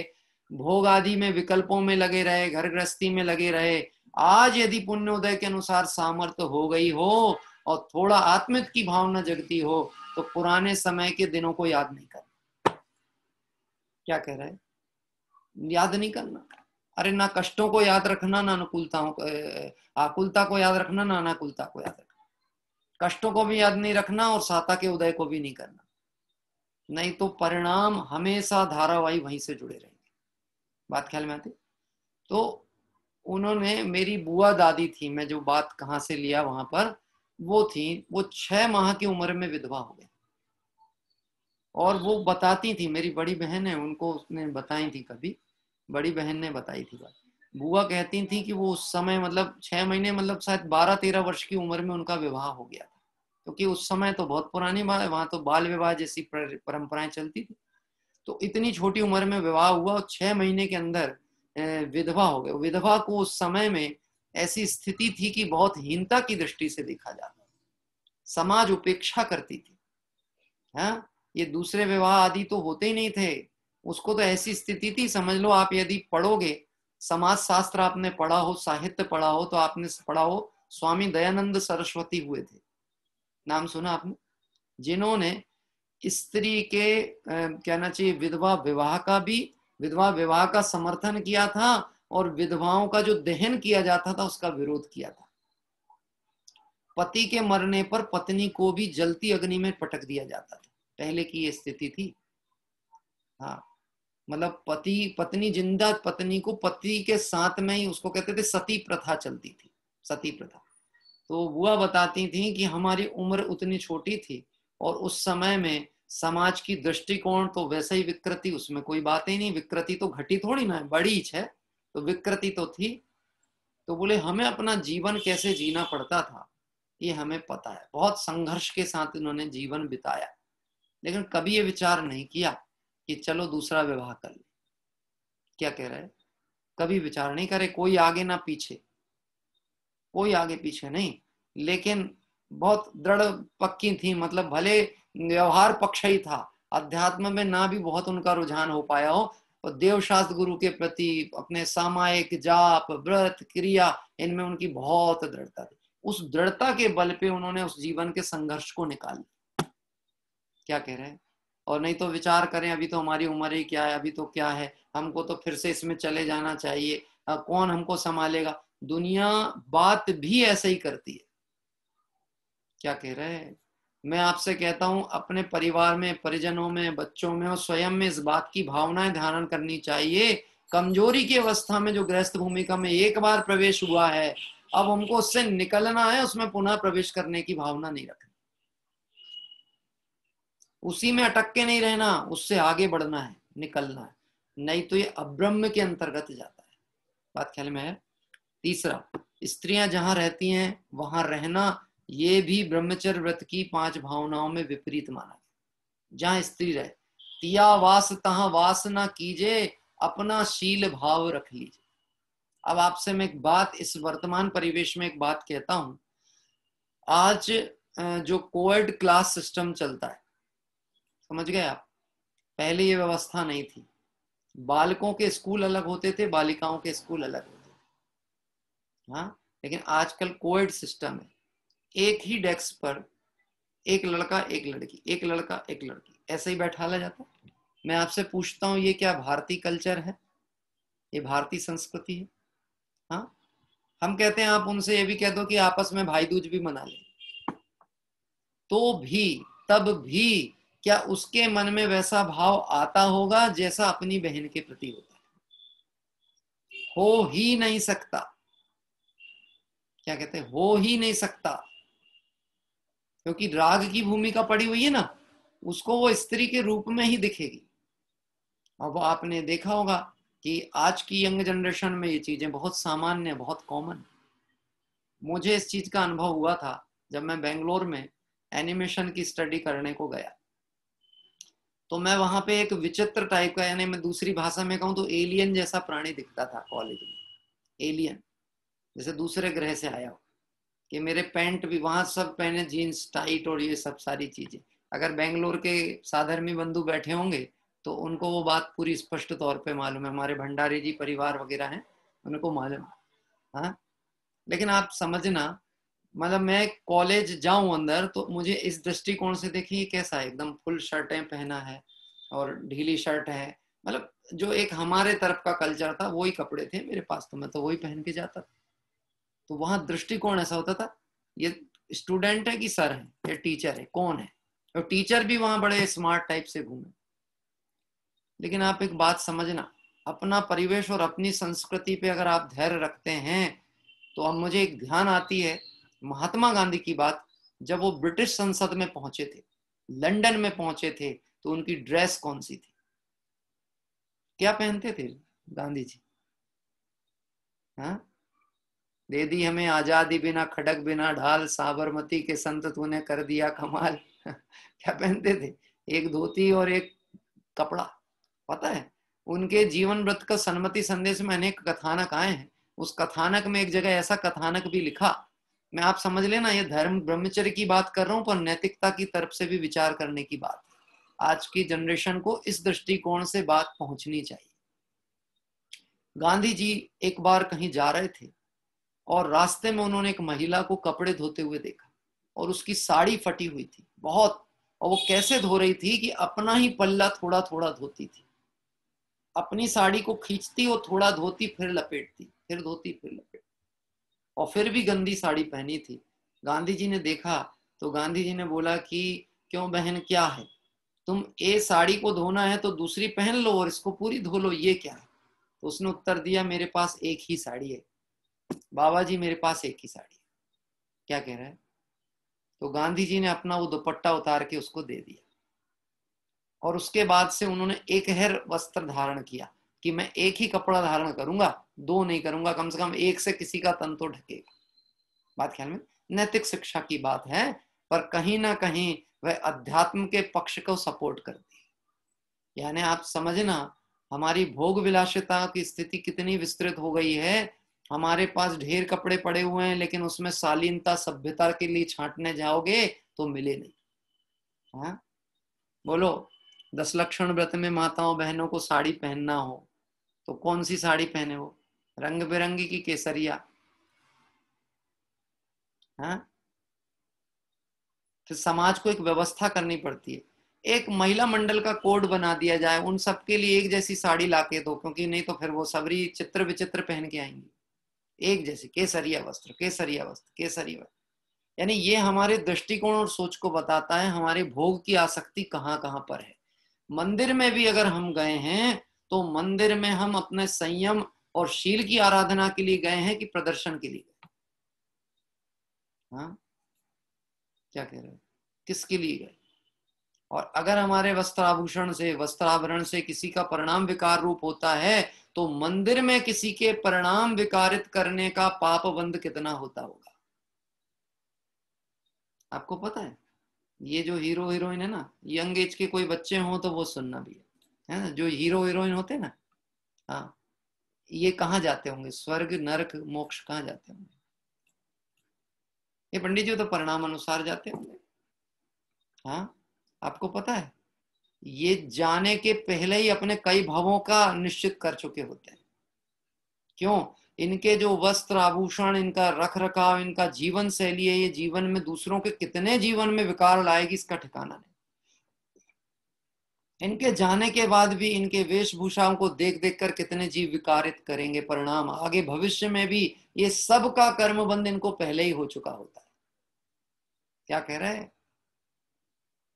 Speaker 5: भोग आदि में विकल्पों में लगे रहे, घर गृहस्थी में लगे रहे। आज यदि पुण्योदय के अनुसार सामर्थ्य हो गई हो और थोड़ा आत्मिक की भावना जगती हो, तो पुराने समय के दिनों को याद नहीं करना। क्या कह रहे हैं, याद नहीं करना। अरे ना कष्टों को याद रखना, ना अनुकूलताओं आकुलता को याद रखना, ना अनाकुलता को याद रखना। कष्टों को भी याद नहीं रखना और साता के उदय को भी नहीं करना, नहीं तो परिणाम हमेशा धारावाही वहीं से जुड़े रहेंगे। बात ख्याल में आती। तो उन्होंने, मेरी बुआ दादी थी, मैं जो बात कहाँ से लिया वहां पर, वो थी, वो 6 माह की उम्र में विधवा हो गई, और वो बताती थी, मेरी बड़ी बहन है, उनको उसने बताई थी, कभी बड़ी बहन ने बताई थी बात। बुआ कहती थी कि वो उस समय मतलब 6 महीने मतलब शायद 12-13 वर्ष की उम्र में उनका विवाह हो गया था, क्योंकि उस समय तो बहुत पुरानी बात है, वहां तो बाल विवाह जैसी परंपराएं चलती थी। तो इतनी छोटी उम्र में विवाह हुआ और 6 महीने के अंदर विधवा हो गए। विधवा को उस समय में ऐसी स्थिति थी कि बहुत हीनता की दृष्टि से देखा जाता, समाज उपेक्षा करती थी। हाँ, ये दूसरे विवाह आदि तो होते ही नहीं थे। उसको तो ऐसी स्थिति थी, समझ लो आप यदि पढ़ोगे, समाज शास्त्र आपने पढ़ा हो, साहित्य पढ़ा हो, तो आपने पढ़ा हो स्वामी दयानंद सरस्वती हुए थे, नाम सुना आपने, जिन्होंने स्त्री के कहना चाहिए विधवा विवाह का समर्थन किया था और विधवाओं का जो दहन किया जाता था उसका विरोध किया था। पति के मरने पर पत्नी को भी जलती अग्नि में पटक दिया जाता था, पहले की ये स्थिति थी। हाँ, मतलब पति पत्नी जिंदा पत्नी को पति के साथ में ही, उसको कहते थे सती प्रथा चलती थी, सती प्रथा। तो बुआ बताती थी कि हमारी उम्र उतनी छोटी थी और उस समय में समाज की दृष्टिकोण तो वैसे ही विकृति, उसमें कोई बात ही नहीं, विकृति तो घटी थोड़ी ना है, बड़ी है, तो विकृति तो थी। तो बोले हमें अपना जीवन कैसे जीना पड़ता था ये हमें पता है, बहुत संघर्ष के साथ इन्होंने जीवन बिताया, लेकिन कभी ये विचार नहीं किया कि चलो दूसरा विवाह कर ले। क्या कह रहे हैं, कभी विचार नहीं करे, कोई आगे ना पीछे, कोई आगे पीछे नहीं, लेकिन बहुत दृढ़ पक्की थी। मतलब भले व्यवहार पक्ष ही था, अध्यात्म में ना भी बहुत उनका रुझान हो पाया हो, और देवशास्त्र गुरु के प्रति, अपने सामायिक जाप व्रत क्रिया, इनमें उनकी बहुत दृढ़ता थी। उस दृढ़ता के बल पे उन्होंने उस जीवन के संघर्ष को निकाल लिया। क्या कह रहे हैं, और नहीं तो विचार करें अभी तो हमारी उम्र ही क्या है, अभी तो क्या है, हमको तो फिर से इसमें चले जाना चाहिए, कौन हमको संभालेगा। दुनिया बात भी ऐसे ही करती है। क्या कह रहे हैं, मैं आपसे कहता हूं अपने परिवार में, परिजनों में, बच्चों में और स्वयं में इस बात की भावनाएं धारण करनी चाहिए। कमजोरी की अवस्था में जो गृहस्थ भूमिका में एक बार प्रवेश हुआ है, अब हमको उससे निकलना है, उसमें पुनः प्रवेश करने की भावना नहीं रखनी, उसी में अटक के नहीं रहना, उससे आगे बढ़ना है, निकलना है, नहीं तो ये अब्रह्म के अंतर्गत जाता है। बात ख्याल में है। तीसरा, स्त्रियां जहां रहती हैं वहां रहना, ये भी ब्रह्मचर्य व्रत की 5 भावनाओं में विपरीत माना गया। जहां स्त्री रहे, तिया वास तहां वास ना कीजिए, अपना शील भाव रख लीजिए। अब आपसे मैं एक बात, इस वर्तमान परिवेश में एक बात कहता हूं, आज जो कोएड क्लास सिस्टम चलता है, समझ गए आप, पहले ये व्यवस्था नहीं थी। बालकों के स्कूल अलग होते थे, बालिकाओं के स्कूल अलग होते थे। हाँ, लेकिन आजकल कोएड सिस्टम है, एक ही डेस्क पर एक लड़का एक लड़की, एक लड़का एक लड़की, ऐसे ही बैठाला जाता है। मैं आपसे पूछता हूं, ये क्या भारतीय कल्चर है, ये भारतीय संस्कृति है? हाँ, हम कहते हैं, आप उनसे ये भी कह दो कि आपस में भाई दूज भी मना लें, तो भी तब भी क्या उसके मन में वैसा भाव आता होगा जैसा अपनी बहन के प्रति होता है? हो ही नहीं सकता। क्या कहते हैं, हो ही नहीं सकता, क्योंकि राग की भूमिका पड़ी हुई है ना, उसको वो स्त्री के रूप में ही दिखेगी। अब आपने देखा होगा कि आज की यंग जनरेशन में ये चीजें बहुत सामान्य, बहुत कॉमन। मुझे इस चीज का अनुभव हुआ था जब मैं बेंगलोर में एनिमेशन की स्टडी करने को गया। तो मैं वहां पे एक विचित्र टाइप का, यानी मैं दूसरी भाषा में कहूँ तो एलियन जैसा प्राणी दिखता था कॉलेज में। एलियन, जैसे दूसरे ग्रह से आया हो, कि मेरे पैंट भी वहां सब पहने, जीन्स टाइट और ये सब सारी चीजें। अगर बेंगलोर के साधर्मी बंधु बैठे होंगे तो उनको वो बात पूरी स्पष्ट तौर पे मालूम है, हमारे भंडारी जी परिवार वगैरह हैं, उनको मालूम। हाँ, लेकिन आप समझना, मतलब मैं कॉलेज जाऊं अंदर तो मुझे इस दृष्टिकोण से देखिए कैसा है, एकदम फुल शर्टें पहना है और ढीली शर्ट है, मतलब जो एक हमारे तरफ का कल्चर था वही कपड़े थे मेरे पास, तो मैं तो वही पहन के जाता था। तो वहां दृष्टिकोण ऐसा होता था, ये स्टूडेंट है कि सर है, ये टीचर है, कौन है? और टीचर भी वहां बड़े स्मार्ट टाइप से घूमे। लेकिन आप एक बात समझना, अपना परिवेश और अपनी संस्कृति पे अगर आप धैर्य रखते हैं तो अब मुझे एक ध्यान आती है महात्मा गांधी की बात। जब वो ब्रिटिश संसद में पहुंचे थे, लंदन में पहुंचे थे, तो उनकी ड्रेस कौन सी थी, क्या पहनते थे गांधी जी? हाँ, दे दी हमें आजादी बिना खड़क बिना ढाल, साबरमती के संत तूने कर दिया कमाल। क्या पहनते थे? एक धोती और एक कपड़ा। पता है, उनके जीवन व्रत का सन्मति संदेश में अनेक कथानक आए हैं। उस कथानक में एक जगह ऐसा कथानक भी लिखा मैं, आप समझ लेना, ये धर्म ब्रह्मचर्य की बात कर रहा हूं, पर नैतिकता की तरफ से भी विचार करने की बात है। आज की जनरेशन को इस दृष्टिकोण से बात पहुंचनी चाहिए। गांधी जी एक बार कहीं जा रहे थे और रास्ते में उन्होंने एक महिला को कपड़े धोते हुए देखा और उसकी साड़ी फटी हुई थी बहुत, और वो कैसे धो रही थी कि अपना ही पल्ला थोड़ा थोड़ा धोती थी, अपनी साड़ी को खींचती और थोड़ा धोती, फिर लपेटती, फिर धोती, फिर लपेटती, और फिर भी गंदी साड़ी पहनी थी। गांधी जी ने देखा तो गांधी जी ने बोला कि क्यों बहन, क्या है, तुम ए साड़ी को धोना है तो दूसरी पहन लो और इसको पूरी धो लो, ये क्या है। तो उसने उत्तर दिया, मेरे पास एक ही साड़ी है बाबा जी, मेरे पास एक ही साड़ी है। क्या कह रहा है? तो गांधी जी ने अपना वो दुपट्टा उतार के उसको दे दिया और उसके बाद से उन्होंने एक हेर वस्त्र धारण किया कि मैं एक ही कपड़ा धारण करूंगा, दो नहीं करूंगा, कम से कम एक से किसी का तन तो ढकेगा। बात ख्याल में, नैतिक शिक्षा की बात है, पर कहीं ना कहीं वह अध्यात्म के पक्ष को सपोर्ट करती है। यानी आप समझना, हमारी भोग विलासिता की स्थिति कितनी विस्तृत हो गई है। हमारे पास ढेर कपड़े पड़े हुए हैं, लेकिन उसमें शालीनता सभ्यता के लिए छांटने जाओगे तो मिले नहीं। हाँ बोलो, 10 लक्षण व्रत में माताओं बहनों को साड़ी पहनना हो तो कौन सी साड़ी पहने? वो रंग बिरंगी की केसरिया? हाँ, फिर समाज को एक व्यवस्था करनी पड़ती है, एक महिला मंडल का कोड बना दिया जाए, उन सबके लिए एक जैसी साड़ी लाके दो, क्योंकि नहीं तो फिर वो सबरी चित्र विचित्र पहन के आएंगी, एक जैसी केसरिया वस्त्र, केसरिया वस्त्र, केसरिया वस्त्र। यानी ये हमारे दृष्टिकोण और सोच को बताता है हमारे भोग की आसक्ति कहाँ कहाँ पर है। मंदिर में भी अगर हम गए हैं तो मंदिर में हम अपने संयम और शील की आराधना के लिए गए हैं कि प्रदर्शन के लिए गए? हाँ, क्या कह रहे हो, किसके लिए गए? और अगर हमारे वस्त्राभूषण से, वस्त्राभरण से किसी का परिणाम विकार रूप होता है तो मंदिर में किसी के परिणाम विकारित करने का पाप बंध कितना होता होगा, आपको पता है? ये जो हीरो हीरोइन है ना, यंग एज के कोई बच्चे हों तो वो सुनना भी है ना, जो हीरो हीरोइन होते हैं ना, हाँ, ये कहाँ जाते होंगे? स्वर्ग, नरक, मोक्ष कहाँ जाते होंगे? ये पंडित जी तो परिणाम अनुसार जाते होंगे। हाँ, आपको पता है, ये जाने के पहले ही अपने कई भवों का निश्चित कर चुके होते हैं। क्यों? इनके जो वस्त्र आभूषण, इनका रख रखाव, इनका जीवन शैली है, ये जीवन में दूसरों के कितने जीवन में विकार लाएगी इसका ठिकाना नहीं। इनके जाने के बाद भी इनके वेशभूषाओं को देख देख कर कितने जीव विकारित करेंगे परिणाम, आगे भविष्य में भी ये सब का कर्मबंध इनको पहले ही हो चुका होता है। क्या कह रहे हैं?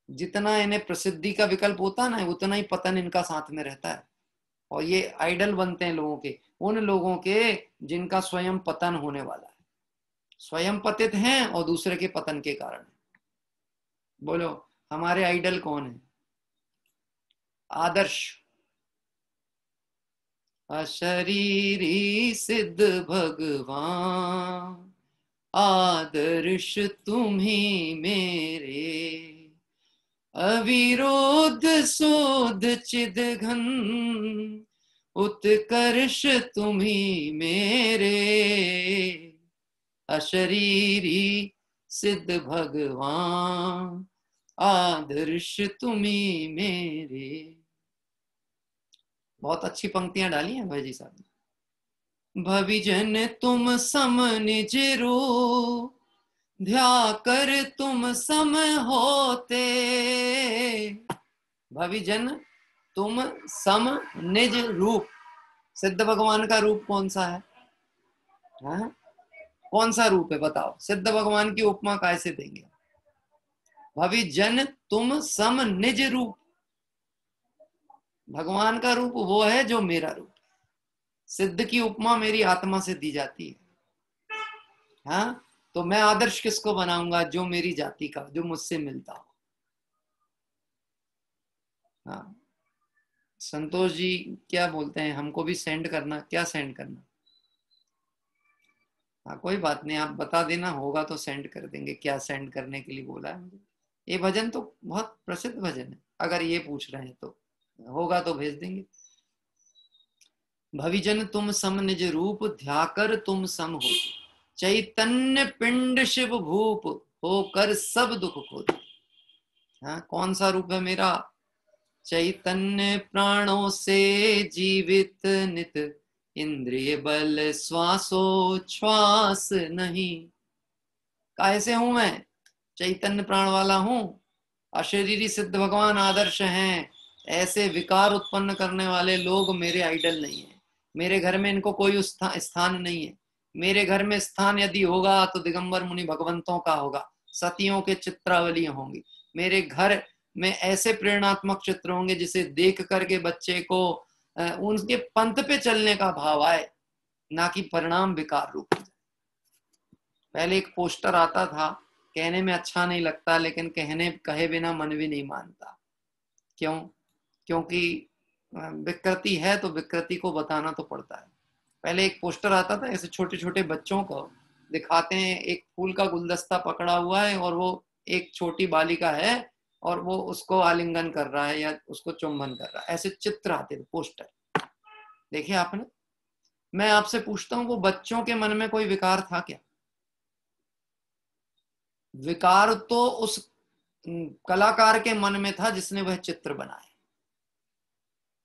Speaker 5: जितना इन्हें प्रसिद्धि का विकल्प होता है ना, उतना ही पतन इनका साथ में रहता है, और ये आइडल बनते हैं लोगों के, उन लोगों के जिनका स्वयं पतन होने वाला है, स्वयं पतित हैं और दूसरे के पतन के कारण। बोलो, हमारे आइडल कौन है? आदर्श अशरीरी सिद्ध भगवान, आदर्श तुम्ही मेरे, अविरोध शोध चिद घन, उत्कर्ष तुम्ही मेरे, अशरीरी सिद्ध भगवान, आदर्श तुम्ही मेरे। बहुत अच्छी पंक्तियां डाली हैं भाई जी साहब ने। भविजन तुम सम निज रो, ध्या कर तुम सम होते, भविजन तुम सम निज रूप। सिद्ध भगवान का रूप कौन सा है? हाँ? कौन सा रूप है बताओ? सिद्ध भगवान की उपमा कैसे देंगे? भविजन तुम सम निज रूप। भगवान का रूप वो है जो मेरा रूप है। सिद्ध की उपमा मेरी आत्मा से दी जाती है। हाँ, तो मैं आदर्श किसको बनाऊंगा? जो मेरी जाति का, जो मुझसे मिलता हो। हाँ, संतोष जी क्या बोलते हैं, हमको भी सेंड करना। क्या सेंड करना? हाँ, कोई बात नहीं, आप बता देना, होगा तो सेंड कर देंगे। क्या सेंड करने के लिए बोला है मुझे? ये भजन तो बहुत प्रसिद्ध भजन है, अगर ये पूछ रहे हैं तो होगा तो भेज देंगे। भविजन तुम सम निज रूप, ध्याकर तुम सम हो। चैतन्य पिंड शिव भूप होकर सब दुख खो दे। हाँ, कौन सा रूप है मेरा? चैतन्य प्राणों से जीवित नित, इंद्रिय बल श्वासोच्छ्वास नहीं। कैसे हूं मैं? चैतन्य प्राण वाला हूं। अशरीरी सिद्ध भगवान आदर्श हैं। ऐसे विकार उत्पन्न करने वाले लोग मेरे आइडल नहीं है। मेरे घर में इनको कोई स्थान नहीं है। मेरे घर में स्थान यदि होगा तो दिगंबर मुनि भगवंतों का होगा, सतियों के चित्रावलियां होंगी। मेरे घर में ऐसे प्रेरणात्मक चित्र होंगे जिसे देख करके बच्चे को उनके पंथ पे चलने का भाव आए, ना कि परिणाम विकार रूप हो जाए। पहले एक पोस्टर आता था, कहने में अच्छा नहीं लगता लेकिन कहे बिना मन भी नहीं मानता। क्यों? क्योंकि विकृति है तो विकृति को बताना तो पड़ता है। पहले एक पोस्टर आता था, ऐसे छोटे छोटे बच्चों को दिखाते हैं, एक फूल का गुलदस्ता पकड़ा हुआ है और वो एक छोटी बालिका है और वो उसको आलिंगन कर रहा है या उसको चुंबन कर रहा है। ऐसे चित्र आते थे, पोस्टर देखिए आपने। मैं आपसे पूछता हूं, वो बच्चों के मन में कोई विकार था क्या? विकार तो उस कलाकार के मन में था जिसने वह चित्र बनाए।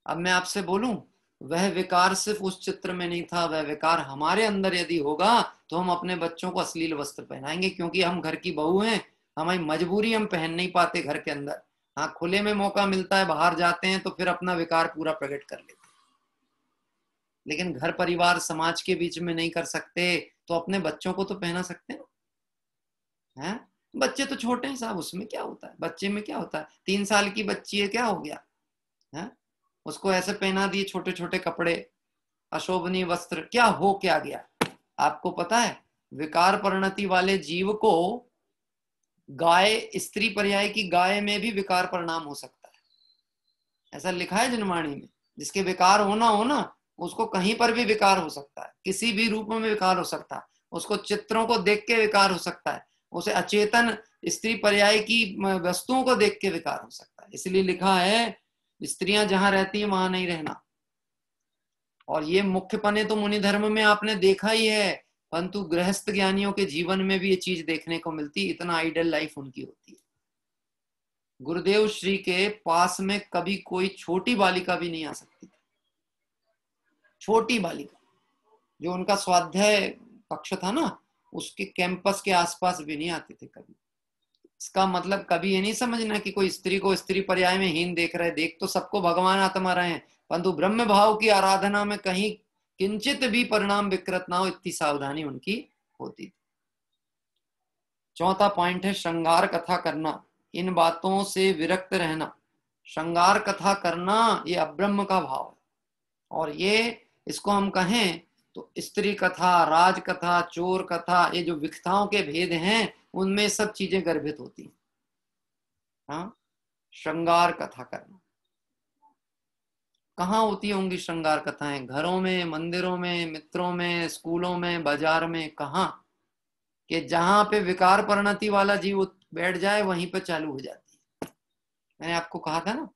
Speaker 5: अब मैं आपसे बोलूं, वह विकार सिर्फ उस चित्र में नहीं था, वह विकार हमारे अंदर यदि होगा तो हम अपने बच्चों को अश्लील वस्त्र पहनाएंगे, क्योंकि हम घर की बहू हैं, हमारी मजबूरी, हम पहन नहीं पाते घर के अंदर। हाँ, खुले में मौका मिलता है, बाहर जाते हैं तो फिर अपना विकार पूरा प्रकट कर लेते हैं, लेकिन घर परिवार समाज के बीच में नहीं कर सकते, तो अपने बच्चों को तो पहना सकते हैं ना। बच्चे तो छोटे हैं साहब, उसमें क्या होता है? बच्चे में क्या होता है? 3 साल की बच्ची है, क्या हो गया है? उसको ऐसे पहना दिए छोटे छोटे कपड़े, अशोभनीय वस्त्र, क्या गया? आपको पता है, विकार परिणति वाले जीव को गाय, स्त्री पर्याय की गाय में भी विकार परिणाम हो सकता है। ऐसा लिखा है जनवाणी में। जिसके विकार होना हो ना, उसको कहीं पर भी विकार हो सकता है, किसी भी रूप में विकार हो सकता है। उसको चित्रों को देख के विकार हो सकता है, उसे अचेतन स्त्री पर्याय की वस्तुओं को देख के विकार हो सकता है। इसलिए लिखा है, स्त्रियां जहां रहती हैं वहां नहीं रहना। और ये मुख्यपने तो मुनि धर्म में आपने देखा ही है, परंतु गृहस्थ ज्ञानियों के जीवन में भी ये चीज देखने को मिलती। इतना आइडल लाइफ उनकी होती है। गुरुदेव श्री के पास में कभी कोई छोटी बालिका भी नहीं आ सकती थी। छोटी बालिका, जो उनका स्वाध्याय कक्ष था ना, उसके कैंपस के आसपास भी नहीं आते थे कभी। इसका मतलब कभी ये नहीं समझना कि कोई स्त्री को स्त्री पर्याय में हीन देख रहे। देख तो सबको भगवान आत्मा रहे हैं, परंतु ब्रह्म भाव की आराधना में कहीं किंचित भी परिणाम विकृत ना हो, इतनी सावधानी उनकी होती थी। चौथा पॉइंट है श्रृंगार कथा करना, इन बातों से विरक्त रहना। श्रृंगार कथा करना ये अब्रह्म का भाव है, और ये इसको हम कहें तो स्त्री कथा, राज कथा, चोर कथा, ये जो विकथाओं के भेद हैं उनमें सब चीजें गर्भित होती हैं। हाँ, श्रृंगार कथा करना कहाँ होती होंगी? श्रृंगार कथाएं घरों में, मंदिरों में, मित्रों में, स्कूलों में, बाजार में, कहाँ? कि जहां पे विकार परिणति वाला जीव बैठ जाए वहीं पे चालू हो जाती है। मैंने आपको कहा था ना,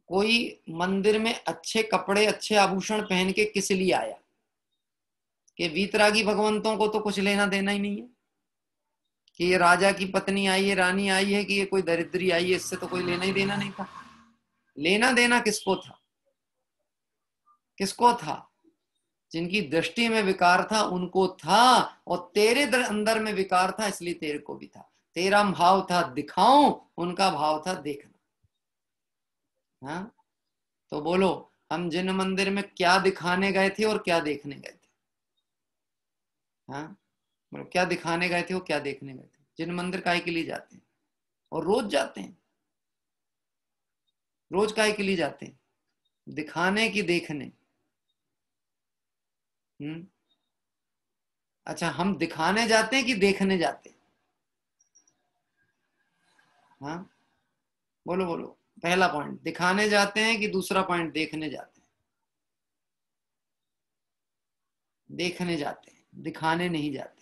Speaker 5: कोई मंदिर में अच्छे कपड़े, अच्छे आभूषण पहन के किस लिए आया? कि वीतरागी भगवंतों को तो कुछ लेना देना ही नहीं है कि ये राजा की पत्नी आई है, रानी आई है, कि ये कोई दरिद्री आई है, इससे तो कोई लेना ही देना नहीं था। लेना देना किसको था? किसको था? जिनकी दृष्टि में विकार था उनको था, और तेरे अंदर में विकार था इसलिए तेरे को भी था। तेरा भाव था दिखाऊं, उनका भाव था देखना। हाँ, तो बोलो, हम जिन मंदिर में क्या दिखाने गए थे और क्या देखने गए थे? हाँ, मतलब क्या दिखाने गए थे और क्या देखने गए थे? जिन मंदिर काहे के लिए जाते हैं और रोज जाते हैं? रोज काहे के लिए जाते हैं? दिखाने की देखने। अच्छा, हम दिखाने जाते हैं कि देखने जाते हैं? हाँ, बोलो बोलो। पहला पॉइंट दिखाने जाते हैं कि दूसरा पॉइंट देखने जाते हैं? देखने जाते हैं, दिखाने नहीं जाते।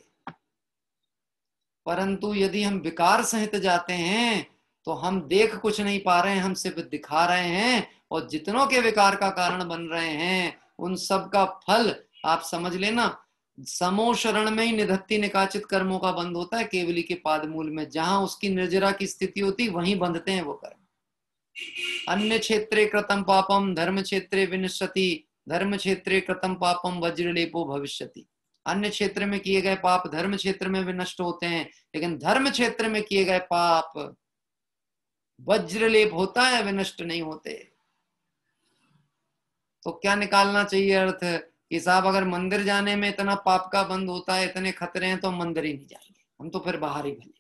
Speaker 5: परंतु यदि हम विकार सहित जाते हैं तो हम देख कुछ नहीं पा रहे हैं, हम सिर्फ दिखा रहे हैं, और जितनों के विकार का कारण बन रहे हैं उन सब का फल आप समझ लेना, समो शरण में ही निधत्ति निकाचित कर्मों का बंध होता है, केवली के पाद मूल में, जहां उसकी निर्जरा की स्थिति होती वहीं बंधते हैं वो कर्म। अन्य क्षेत्रे कृतम पापम धर्म क्षेत्रे विनश्यति, धर्म क्षेत्रे कृतम पापम वज्रलेपो भविष्यति। अन्य क्षेत्र में किए गए पाप धर्म क्षेत्र में विनष्ट होते हैं, लेकिन धर्म क्षेत्र में किए गए पाप वज्रलेप होता है, विनष्ट नहीं होते। तो क्या निकालना चाहिए अर्थ कि साहब अगर मंदिर जाने में इतना पाप का बंद होता है, इतने खतरे हैं, तो हम मंदिर ही नहीं जाएंगे, हम तो फिर बाहर ही भले।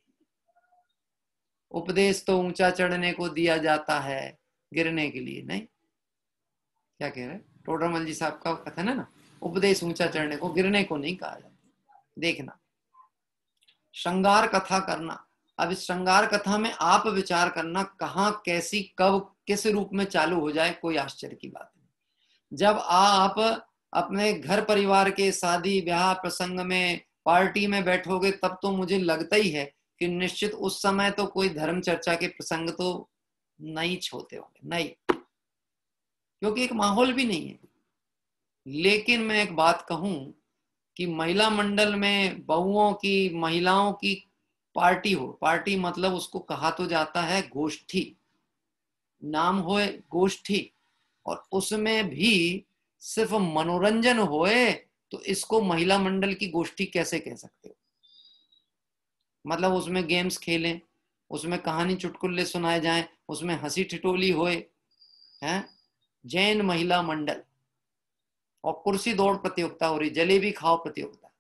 Speaker 5: उपदेश तो ऊंचा चढ़ने को दिया जाता है, गिरने के लिए नहीं। क्या कह रहे टोडरमल जी साहब का कथन है ना, उपदेश ऊंचा चढ़ने को, गिरने को नहीं कहा जाता। देखना, श्रृंगार कथा करना, अब इस श्रृंगार कथा में आप विचार करना कहाँ कैसी कब किस रूप में चालू हो जाए, कोई आश्चर्य की बात नहीं। जब आप अपने घर परिवार के शादी ब्याह प्रसंग में पार्टी में बैठोगे, तब तो मुझे लगता ही है कि निश्चित उस समय तो कोई धर्म चर्चा के प्रसंग तो नहीं छोते होंगे, नहीं, क्योंकि एक माहौल भी नहीं है। लेकिन मैं एक बात कहूं कि महिला मंडल में बहुओं की, महिलाओं की पार्टी हो, पार्टी मतलब उसको कहा तो जाता है गोष्ठी, नाम होए गोष्ठी, और उसमें भी सिर्फ मनोरंजन होए, तो इसको महिला मंडल की गोष्ठी कैसे कह सकते हो? मतलब उसमें गेम्स खेलें, उसमें कहानी चुटकुल्ले सुनाए जाएं, उसमें हंसी ठिठोली होए, हैं? जैन महिला मंडल, और कुर्सी दौड़ प्रतियोगिता हो रही, जलेबी खाओ प्रतियोगिता,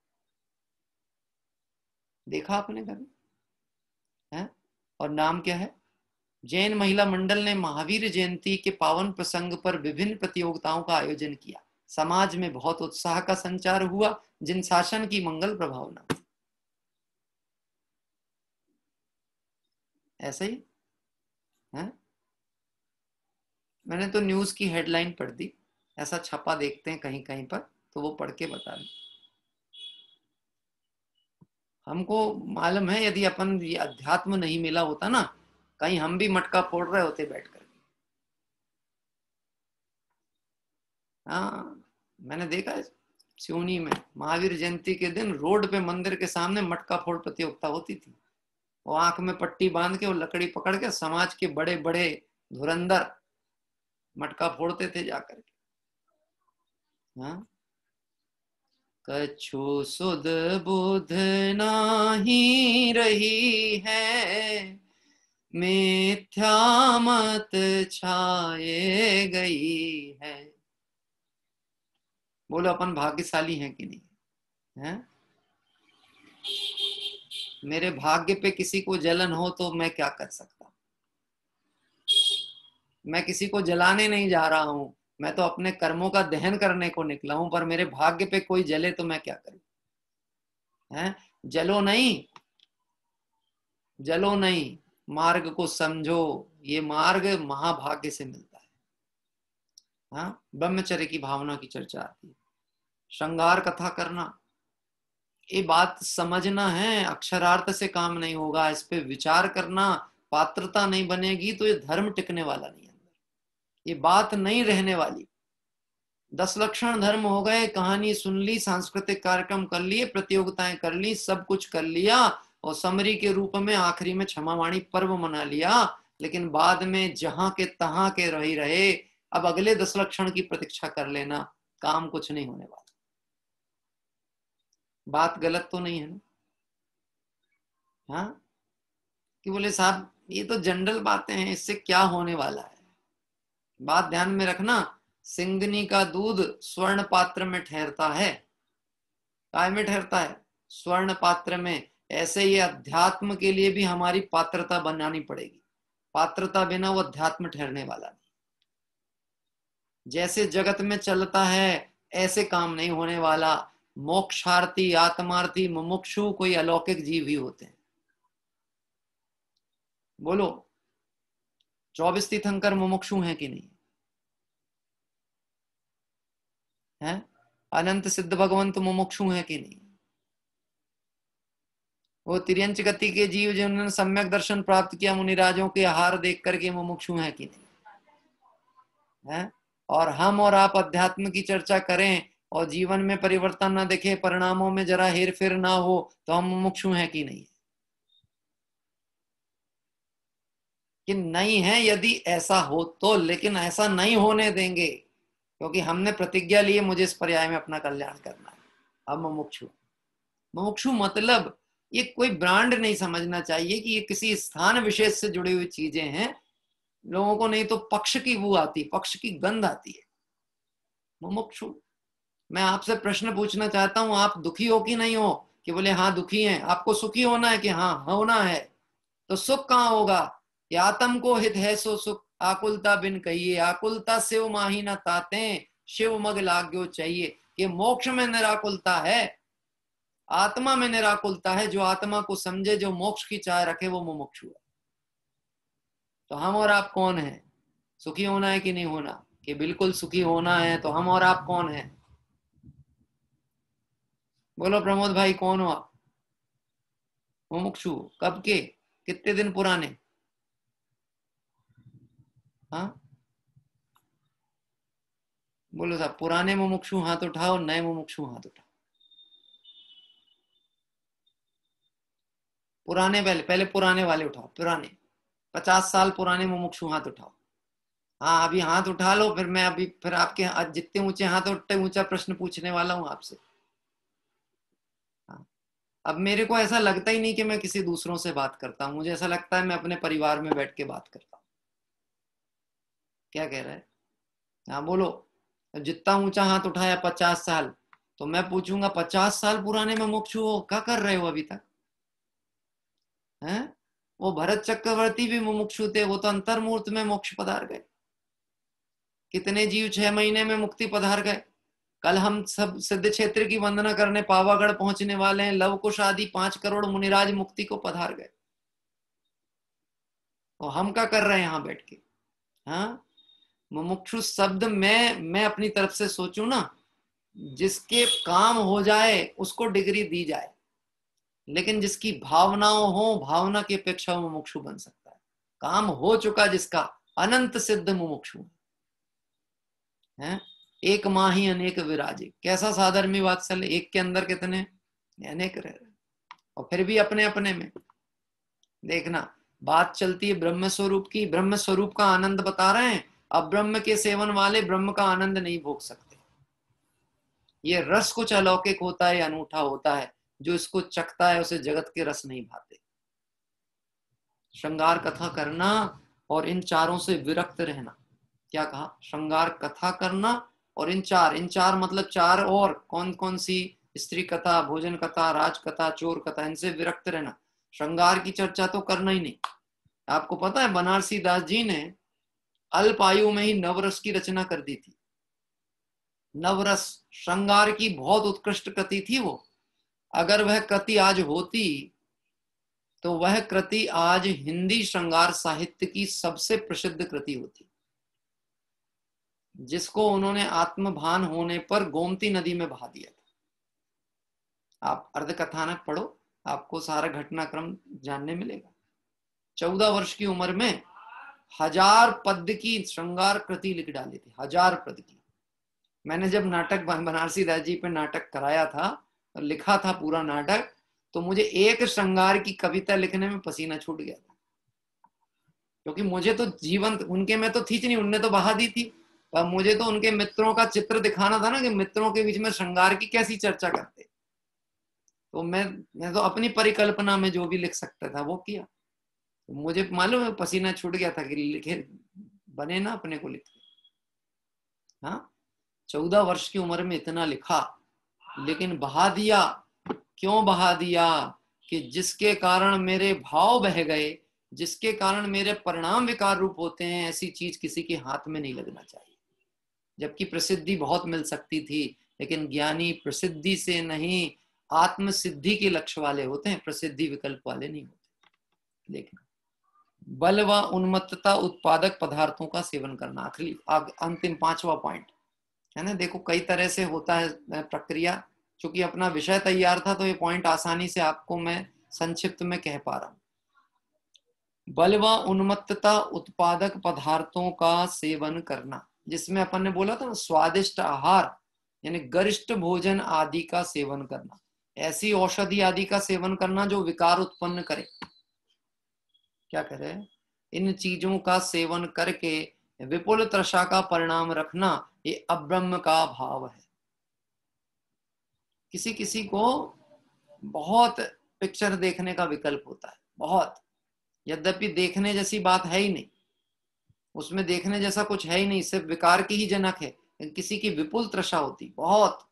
Speaker 5: देखा आपने कभी? हैं? और नाम क्या है? जैन महिला मंडल ने महावीर जयंती के पावन प्रसंग पर विभिन्न प्रतियोगिताओं का आयोजन किया। समाज में बहुत उत्साह का संचार हुआ, जिन शासन की मंगल प्रभावना। ऐसा ही है। मैंने तो न्यूज की हेडलाइन पढ़ दी, ऐसा छपा देखते हैं कहीं कहीं पर, तो वो पढ़ के बता दें। हमको मालूम है यदि अपन ये अध्यात्म नहीं मिला होता ना, कहीं हम भी मटका फोड़ रहे होते बैठ कर। हाँ, मैंने देखा है सिवनी में महावीर जयंती के दिन रोड पे मंदिर के सामने मटका फोड़ प्रतियोगिता होती थी। वो आंख में पट्टी बांध के, वो लकड़ी पकड़ के समाज के बड़े बड़े धुरंधर मटका फोड़ते थे जाकर के। हाँ, कछु सुध बुध नाही रही है, मिथ्या मत छाए गई है। बोलो अपन भाग्यशाली हैं कि नहीं हैं? मेरे भाग्य पे किसी को जलन हो तो मैं क्या कर सकता? मैं किसी को जलाने नहीं जा रहा हूं, मैं तो अपने कर्मों का दहन करने को निकला हूं, पर मेरे भाग्य पे कोई जले तो मैं क्या करूं? हैं? जलो नहीं, जलो नहीं, मार्ग को समझो, ये मार्ग महाभाग्य से मिलता है। हाँ, ब्रह्मचर्य की भावना की चर्चा आती है। श्रृंगार कथा करना, ये बात समझना है, अक्षरार्थ से काम नहीं होगा, इस पे विचार करना, पात्रता नहीं बनेगी तो ये धर्म टिकने वाला नहीं अंदर, ये बात नहीं रहने वाली। 10 लक्षण धर्म हो गए, कहानी सुन ली, सांस्कृतिक कार्यक्रम कर लिए, प्रतियोगिताएं कर ली, सब कुछ कर लिया, और समरी के रूप में आखिरी में क्षमावाणी पर्व मना लिया, लेकिन बाद में जहां के तहां के रही रहे। अब अगले 10 लक्षण की प्रतीक्षा कर लेना, काम कुछ नहीं होने वाला। बात गलत तो नहीं है ना? हाँ, कि बोले साहब ये तो जनरल बातें हैं, इससे क्या होने वाला है? बात ध्यान में रखना, सिंगनी का दूध स्वर्ण पात्र में ठहरता है। काय में ठहरता है? स्वर्ण पात्र में। ऐसे ही अध्यात्म के लिए भी हमारी पात्रता बनानी पड़ेगी, पात्रता बिना वो अध्यात्म ठहरने वाला नहीं। जैसे जगत में चलता है ऐसे काम नहीं होने वाला। मोक्षार्थी, आत्मार्थी, मुमुक्षु कोई अलौकिक जीव ही होते हैं। बोलो 24 तीर्थंकर मुमुक्षु हैं कि नहीं? हैं? अनंत सिद्ध भगवंत मुमुक्षु हैं कि नहीं? वो तिर्यंच गति के जीव जिन्होंने सम्यक दर्शन प्राप्त किया, मुनिराजों के आहार देख करके मुमुक्षु हैं कि नहीं? हैं? और हम और आप अध्यात्म की चर्चा करें और जीवन में परिवर्तन ना दिखे, परिणामों में जरा हेर फेर ना हो, तो हम मुमुक्षु हैं कि नहीं? कि नहीं है यदि ऐसा हो तो, लेकिन ऐसा नहीं होने देंगे, क्योंकि हमने प्रतिज्ञा ली है मुझे इस पर्याय में अपना कल्याण करना है। अब मुमुक्षु, मुमुक्षु मतलब ये कोई ब्रांड नहीं समझना चाहिए कि ये किसी स्थान विशेष से जुड़ी हुई चीजें हैं। लोगों को नहीं तो पक्ष की वो आती, पक्ष की गंध आती है। मुमुक्षु, मैं आपसे प्रश्न पूछना चाहता हूं, आप दुखी हो कि नहीं हो? कि बोले हाँ दुखी हैं। आपको सुखी होना है कि हाँ होना है? तो सुख कहाँ होगा? कि आत्म को हित है सो सुख, आकुलता बिन कहिए, आकुलता शिव माही न ताते, शिव मग लाग्यो चाहिए। कि मोक्ष में निराकुलता है, आत्मा में निराकुलता है। जो आत्मा को समझे, जो मोक्ष की चाह रखे, वो मुमुक्षु है। तो हम और आप कौन है? सुखी होना है कि नहीं होना? कि बिल्कुल सुखी होना है। तो हम और आप कौन है? बोलो प्रमोद भाई, कौन हो आप? मुमुक्षु कब के? कितने दिन पुराने? हाँ बोलो साहब, पुराने मुमुक्षु हाथ उठाओ, नए मुमुक्षु हाथ उठाओ। पुराने, पहले पुराने वाले उठाओ, पुराने 50 साल पुराने मुमुक्षु हाथ उठाओ। हाँ अभी हाथ उठा लो, फिर मैं अभी फिर आपके जितने ऊंचे हाथ उठते ऊंचा प्रश्न पूछने वाला हूं आपसे। हाँ, अब मेरे को ऐसा लगता ही नहीं कि मैं किसी दूसरों से बात करता हूं, मुझे ऐसा लगता है मैं अपने परिवार में बैठ के बात करता हूं। क्या कह रहा है? हाँ बोलो। जितना ऊंचा हाथ उठाया 50 साल, तो मैं पूछूंगा 50 साल पुराने मुमुक्षु हो, क्या कर रहे हो अभी तक? हैं? वो भरत चक्रवर्ती भी मुमुक्षु थे, वो तो अंतर्मूर्त में मोक्ष पधार गए। कितने जीव 6 महीने में मुक्ति पधार गए। कल हम सब सिद्ध क्षेत्र की वंदना करने पावागढ़ पहुंचने वाले हैं। लव कुश आदि 5 करोड़ मुनिराज मुक्ति को पधार गए। और हम क्या कर रहे हैं यहां बैठ के? हाँ, मुमुक्षु शब्द मैं अपनी तरफ से सोचूं ना, जिसके काम हो जाए उसको डिग्री दी जाए, लेकिन जिसकी भावनाओं हो, भावना की अपेक्षा मुमुक्षु बन सकता है। काम हो चुका जिसका, अनंत सिद्ध मुमुक्षु है। एक माही अनेक विराजे, कैसा साधर्मी वात्सल्य, एक के अंदर कितने अनेक रह रहे, और फिर भी अपने अपने में। देखना, बात चलती है ब्रह्म स्वरूप की, ब्रह्म स्वरूप का आनंद बता रहे हैं। अब ब्रह्म के सेवन वाले ब्रह्म का आनंद नहीं भोग सकते। ये रस कुछ अलौकिक होता है, अनूठा होता है। जो इसको चखता है उसे जगत के रस नहीं भाते। श्रृंगार कथा करना और इन चारों से विरक्त रहना। क्या कहा? श्रृंगार कथा करना और इन चार मतलब चार, और कौन कौन सी? स्त्री कथा, भोजन कथा, राज कथा, चोर कथा, इनसे विरक्त रहना। श्रृंगार की चर्चा तो करना ही नहीं। आपको पता है बनारसी दास जी ने अल्प आयु में ही नवरस की रचना कर दी थी। नवरस श्रृंगार की बहुत उत्कृष्ट कृति थी वो। अगर वह कृति आज होती तो वह कृति आज हिंदी श्रृंगार साहित्य की सबसे प्रसिद्ध कृति होती, जिसको उन्होंने आत्मभान होने पर गोमती नदी में बहा दिया था। आप अर्धकथानक पढ़ो, आपको सारा घटनाक्रम जानने मिलेगा। 14 वर्ष की उम्र में 1000 पद्य की श्रृंगार कृति लिख डाली थी, 1000 पद्य की। मैंने जब नाटक बनारसी दास जी पे नाटक कराया था और लिखा था पूरा नाटक, तो मुझे एक श्रृंगार की कविता लिखने में पसीना छूट गया था, क्योंकि मुझे तो जीवंत, उनके में तो थी नहीं, उनने तो बहा दी थी, पर मुझे तो उनके मित्रों का चित्र दिखाना था ना, कि मित्रों के बीच में श्रृंगार की कैसी चर्चा करते। तो मैं तो अपनी परिकल्पना में जो भी लिख सकता था वो किया। तो मुझे मालूम है पसीना छूट गया था कि लिखे बने ना अपने को लिखे। हाँ, 14 वर्ष की उम्र में इतना लिखा, लेकिन बहा दिया। क्यों बहा दिया? कि जिसके कारण मेरे भाव बह गए, जिसके कारण मेरे परिणाम विकार रूप होते हैं, ऐसी चीज किसी के हाथ में नहीं लगना चाहिए। जबकि प्रसिद्धि बहुत मिल सकती थी, लेकिन ज्ञानी प्रसिद्धि से नहीं, आत्म सिद्धि के लक्ष्य वाले होते हैं, प्रसिद्धि विकल्प वाले नहीं होते। लेकिन बल व उन्मत्तता उत्पादक पदार्थों का सेवन करना, आखिरी अंतिम 5वां पॉइंट है ना। देखो कई तरह से होता है प्रक्रिया। चूंकि अपना विषय तैयार था तो ये पॉइंट आसानी से आपको मैं संक्षिप्त में कह पा रहा हूं। बल व उन्मत्तता उत्पादक पदार्थों का सेवन करना, जिसमें अपन ने बोला था ना, स्वादिष्ट आहार यानी गरिष्ठ भोजन आदि का सेवन करना, ऐसी औषधि आदि का सेवन करना जो विकार उत्पन्न करे। क्या करे? इन चीजों का सेवन करके विपुल तृषा का परिणाम रखना, ये अब्रह्म का भाव है। किसी किसी को बहुत पिक्चर देखने का विकल्प होता है, बहुत, यद्यपि देखने जैसी बात है ही नहीं, उसमें देखने जैसा कुछ है ही नहीं, सिर्फ विकार की ही जनक है। किसी की विपुल तृषा होती, बहुत,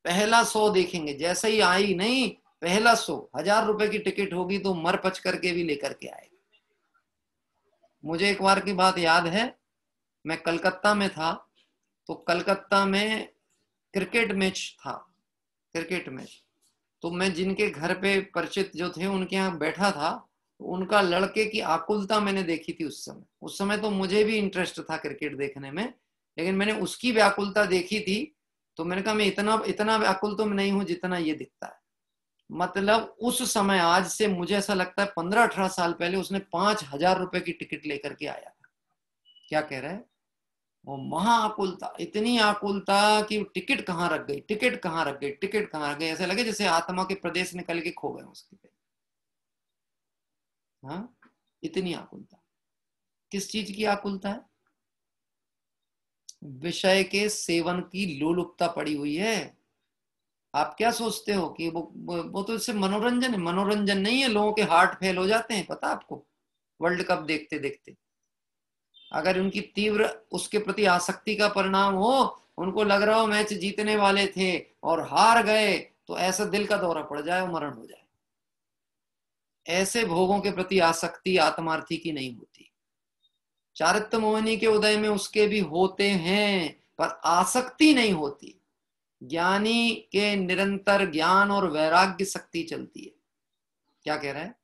Speaker 5: पहला शो देखेंगे, जैसे ही आई नहीं, पहला शो, 1000 रुपए की टिकट होगी तो मर पच करके भी लेकर के आएगा। मुझे एक बार की बात याद है, मैं कलकत्ता में था, तो कलकत्ता में क्रिकेट मैच था, क्रिकेट मैच, तो मैं जिनके घर पे परिचित जो थे उनके यहाँ बैठा था, तो उनका लड़के की आकुलता मैंने देखी थी उस समय तो मुझे भी इंटरेस्ट था क्रिकेट देखने में, लेकिन मैंने उसकी व्याकुलता देखी थी, तो मैंने कहा मैं इतना व्याकुल तो मैं नहीं हूं जितना ये दिखता है। मतलब उस समय, आज से मुझे ऐसा लगता है 15-18 साल पहले, उसने 5000 रुपए की टिकट लेकर के आया था। क्या कह रहे हैं? वो महा आकुलता, इतनी आकुलता कि टिकट कहाँ रख गई, टिकट कहाँ रख गई, टिकट कहाँ रख गई, ऐसे लगे जैसे आत्मा के प्रदेश निकल के खो गए उसके पे। हाँ, इतनी आकुलता। किस चीज की आकुलता है? विषय के सेवन की लोलुपता पड़ी हुई है। आप क्या सोचते हो कि वो तो इससे मनोरंजन है? मनोरंजन नहीं है, लोगों के हार्ट फेल हो जाते हैं, पता आपको, वर्ल्ड कप देखते देखते। अगर उनकी तीव्र उसके प्रति आसक्ति का परिणाम हो, उनको लग रहा हो मैच जीतने वाले थे और हार गए, तो ऐसा दिल का दौरा पड़ जाए और मरण हो जाए। ऐसे भोगों के प्रति आसक्ति आत्मार्थी की नहीं होती। चारित्र मोहिनी के उदय में उसके भी होते हैं, पर आसक्ति नहीं होती। ज्ञानी के निरंतर ज्ञान और वैराग्य शक्ति चलती है। क्या कह रहा है?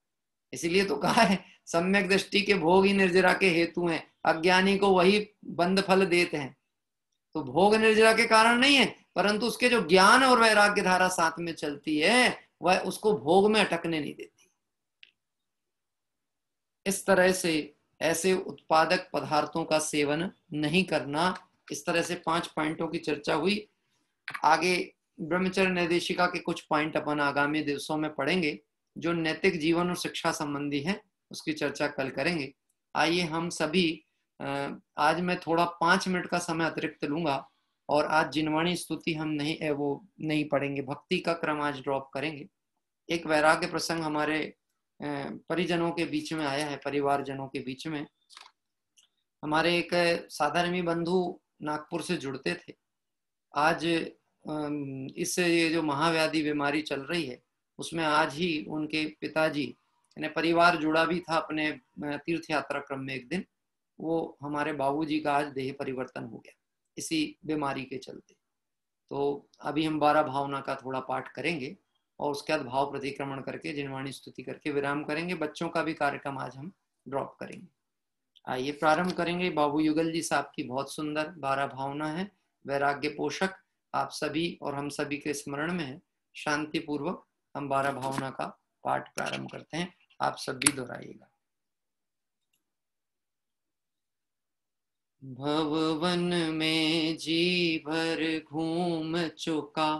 Speaker 5: इसीलिए तो कहा है सम्यक दृष्टि के भोग ही निर्जरा के हेतु हैं, अज्ञानी को वही बंद फल देते हैं। तो भोग निर्जरा के कारण नहीं है, परंतु उसके जो ज्ञान और वैराग्य धारा साथ में चलती है, वह उसको भोग में अटकने नहीं देती। इस तरह से ऐसे उत्पादक पदार्थों का सेवन नहीं करना। इस तरह से 5 पॉइंटों की चर्चा हुई। आगे ब्रह्मचर्य निर्देशिका के कुछ पॉइंट अपन आगामी दिवसों में पढ़ेंगे, जो नैतिक जीवन और शिक्षा संबंधी है, उसकी चर्चा कल करेंगे। आइए हम सभी, आज मैं थोड़ा 5 मिनट का समय अतिरिक्त लूंगा, और आज जिनवाणी स्तुति हम नहीं पढ़ेंगे, भक्ति का क्रम आज ड्रॉप करेंगे। एक वैराग्य प्रसंग हमारे परिजनों के बीच में आया है, परिवारजनों के बीच में। हमारे एक साधारणी बंधु नागपुर से जुड़ते थे। आज इस ये जो महाव्याधि बीमारी चल रही है, उसमें आज ही उनके पिताजी, यानी परिवार जुड़ा भी था अपने तीर्थ यात्रा क्रम में, एक दिन वो हमारे बाबूजी का आज देह परिवर्तन हो गया इसी बीमारी के चलते। तो अभी हम 12 भावना का थोड़ा पाठ करेंगे और उसके बाद भाव प्रतिक्रमण करके जिनवाणी स्तुति करके विराम करेंगे। बच्चों का भी कार्यक्रम आज हम ड्रॉप करेंगे। आइए प्रारंभ करेंगे। बाबू युगल जी साहब की बहुत सुंदर 12 भावना है, वैराग्य पोषक, आप सभी और हम सभी के स्मरण में है। शांति पूर्वक हम 12 भावना का पाठ प्रारंभ करते हैं। आप सब भी दोहराइएगा। भववन में जी भर घूम चुका,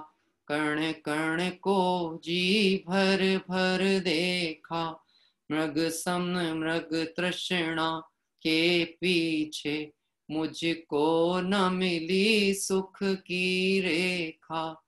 Speaker 5: कण कण को जी भर भर देखा, मृग सम मृग तृष्णा के पीछे, मुझको न मिली सुख की रेखा।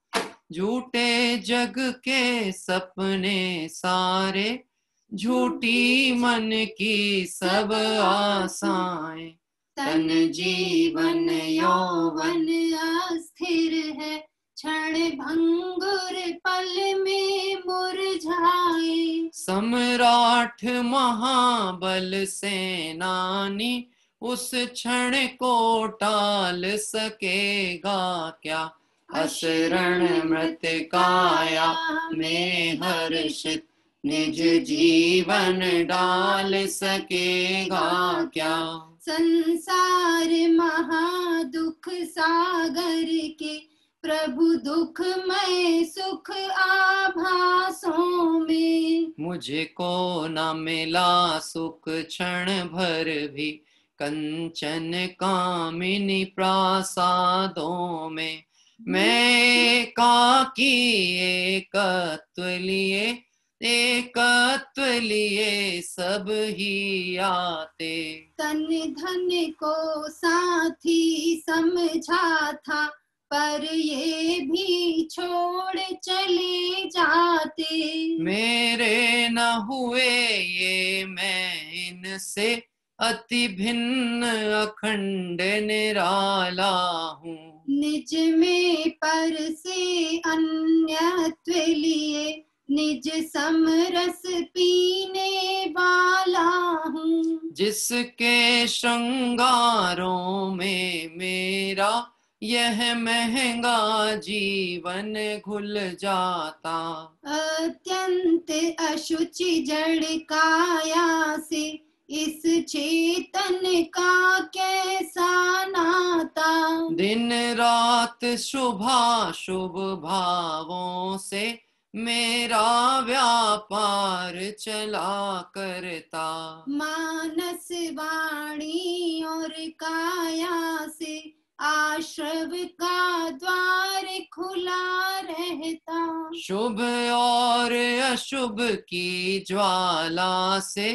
Speaker 5: झूठे जग के सपने सारे, झूठी मन की सब आशाएं,
Speaker 4: तन जीवन यौवन अस्थिर है, क्षण भंगुर पल में मुरझाए।
Speaker 5: सम्राट महाबल सेनानी, उस क्षण को टाल सकेगा क्या। अशरण मृत काया में हर्षित, निज जीवन डाल सकेगा क्या।
Speaker 4: संसार महादुख सागर के, प्रभु दुखमय सुख आभासों में।
Speaker 5: मुझको न मिला सुख क्षण भर भी, कंचन कामिनी प्रासादों में। मैं एकाकी एकत्व लिए सब ही आते।
Speaker 4: तन धन को साथी समझा था, पर ये भी छोड़ चले जाते।
Speaker 5: मेरे न हुए ये मैं इनसे, अति भिन्न अखंड निराला हूँ।
Speaker 4: निज में पर से अन्यत्व लिए, निज समरस पीने वाला हूँ।
Speaker 5: जिसके श्रृंगारों में मेरा यह महंगा जीवन घुल जाता।
Speaker 4: अत्यंत अशुचि जड़ काया से, इस चेतन का कैसा नाता।
Speaker 5: दिन रात शुभाशुभ भावों से मेरा व्यापार चला करता।
Speaker 4: मानस वाणी और काया से आश्रव का द्वार खुला रहता।
Speaker 5: शुभ और अशुभ की ज्वाला से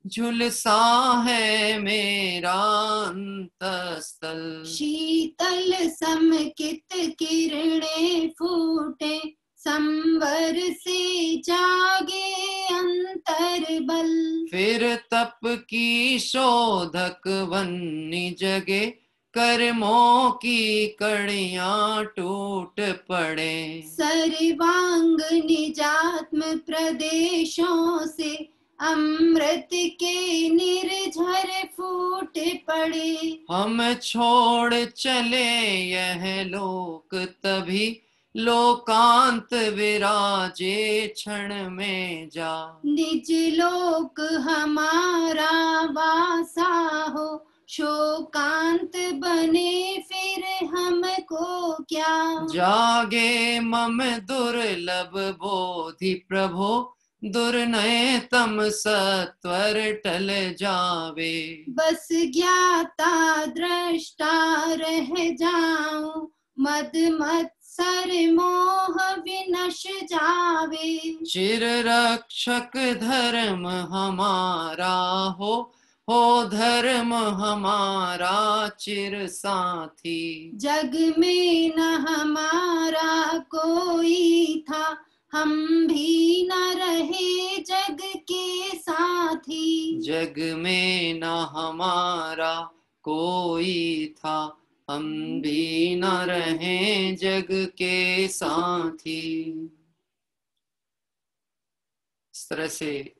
Speaker 5: झुलसा है मेरा अंतस्थल।
Speaker 4: शीतल समकित किरणें फूटे, संवर से जागे अंतर बल।
Speaker 5: फिर तप की शोधक वन्नी जगे, कर्मों की कड़ियां टूट पड़े।
Speaker 4: सर्वांग निजात्म प्रदेशों से अमृत के निर्झर फूट पड़े।
Speaker 5: हम छोड़ चले यह लोक तभी, लोकांत विराजे क्षण में जा।
Speaker 4: निज लोक हमारा वासा हो, शोकांत बने फिर हमको क्या।
Speaker 5: जागे मम दुर्लभ बोधि प्रभो, दुर्नय तम सत्वर टल जावे।
Speaker 4: बस ज्ञाता दृष्टा रह जाऊं, मद मत्सर मोह विनश जावे।
Speaker 5: चिर रक्षक धर्म हमारा हो धर्म हमारा चिर साथी।
Speaker 4: जग में न हमारा कोई था, हम भी न रहे जग के साथी।
Speaker 5: जग में न हमारा कोई था, हम भी न रहे जग के साथी। इस तरह से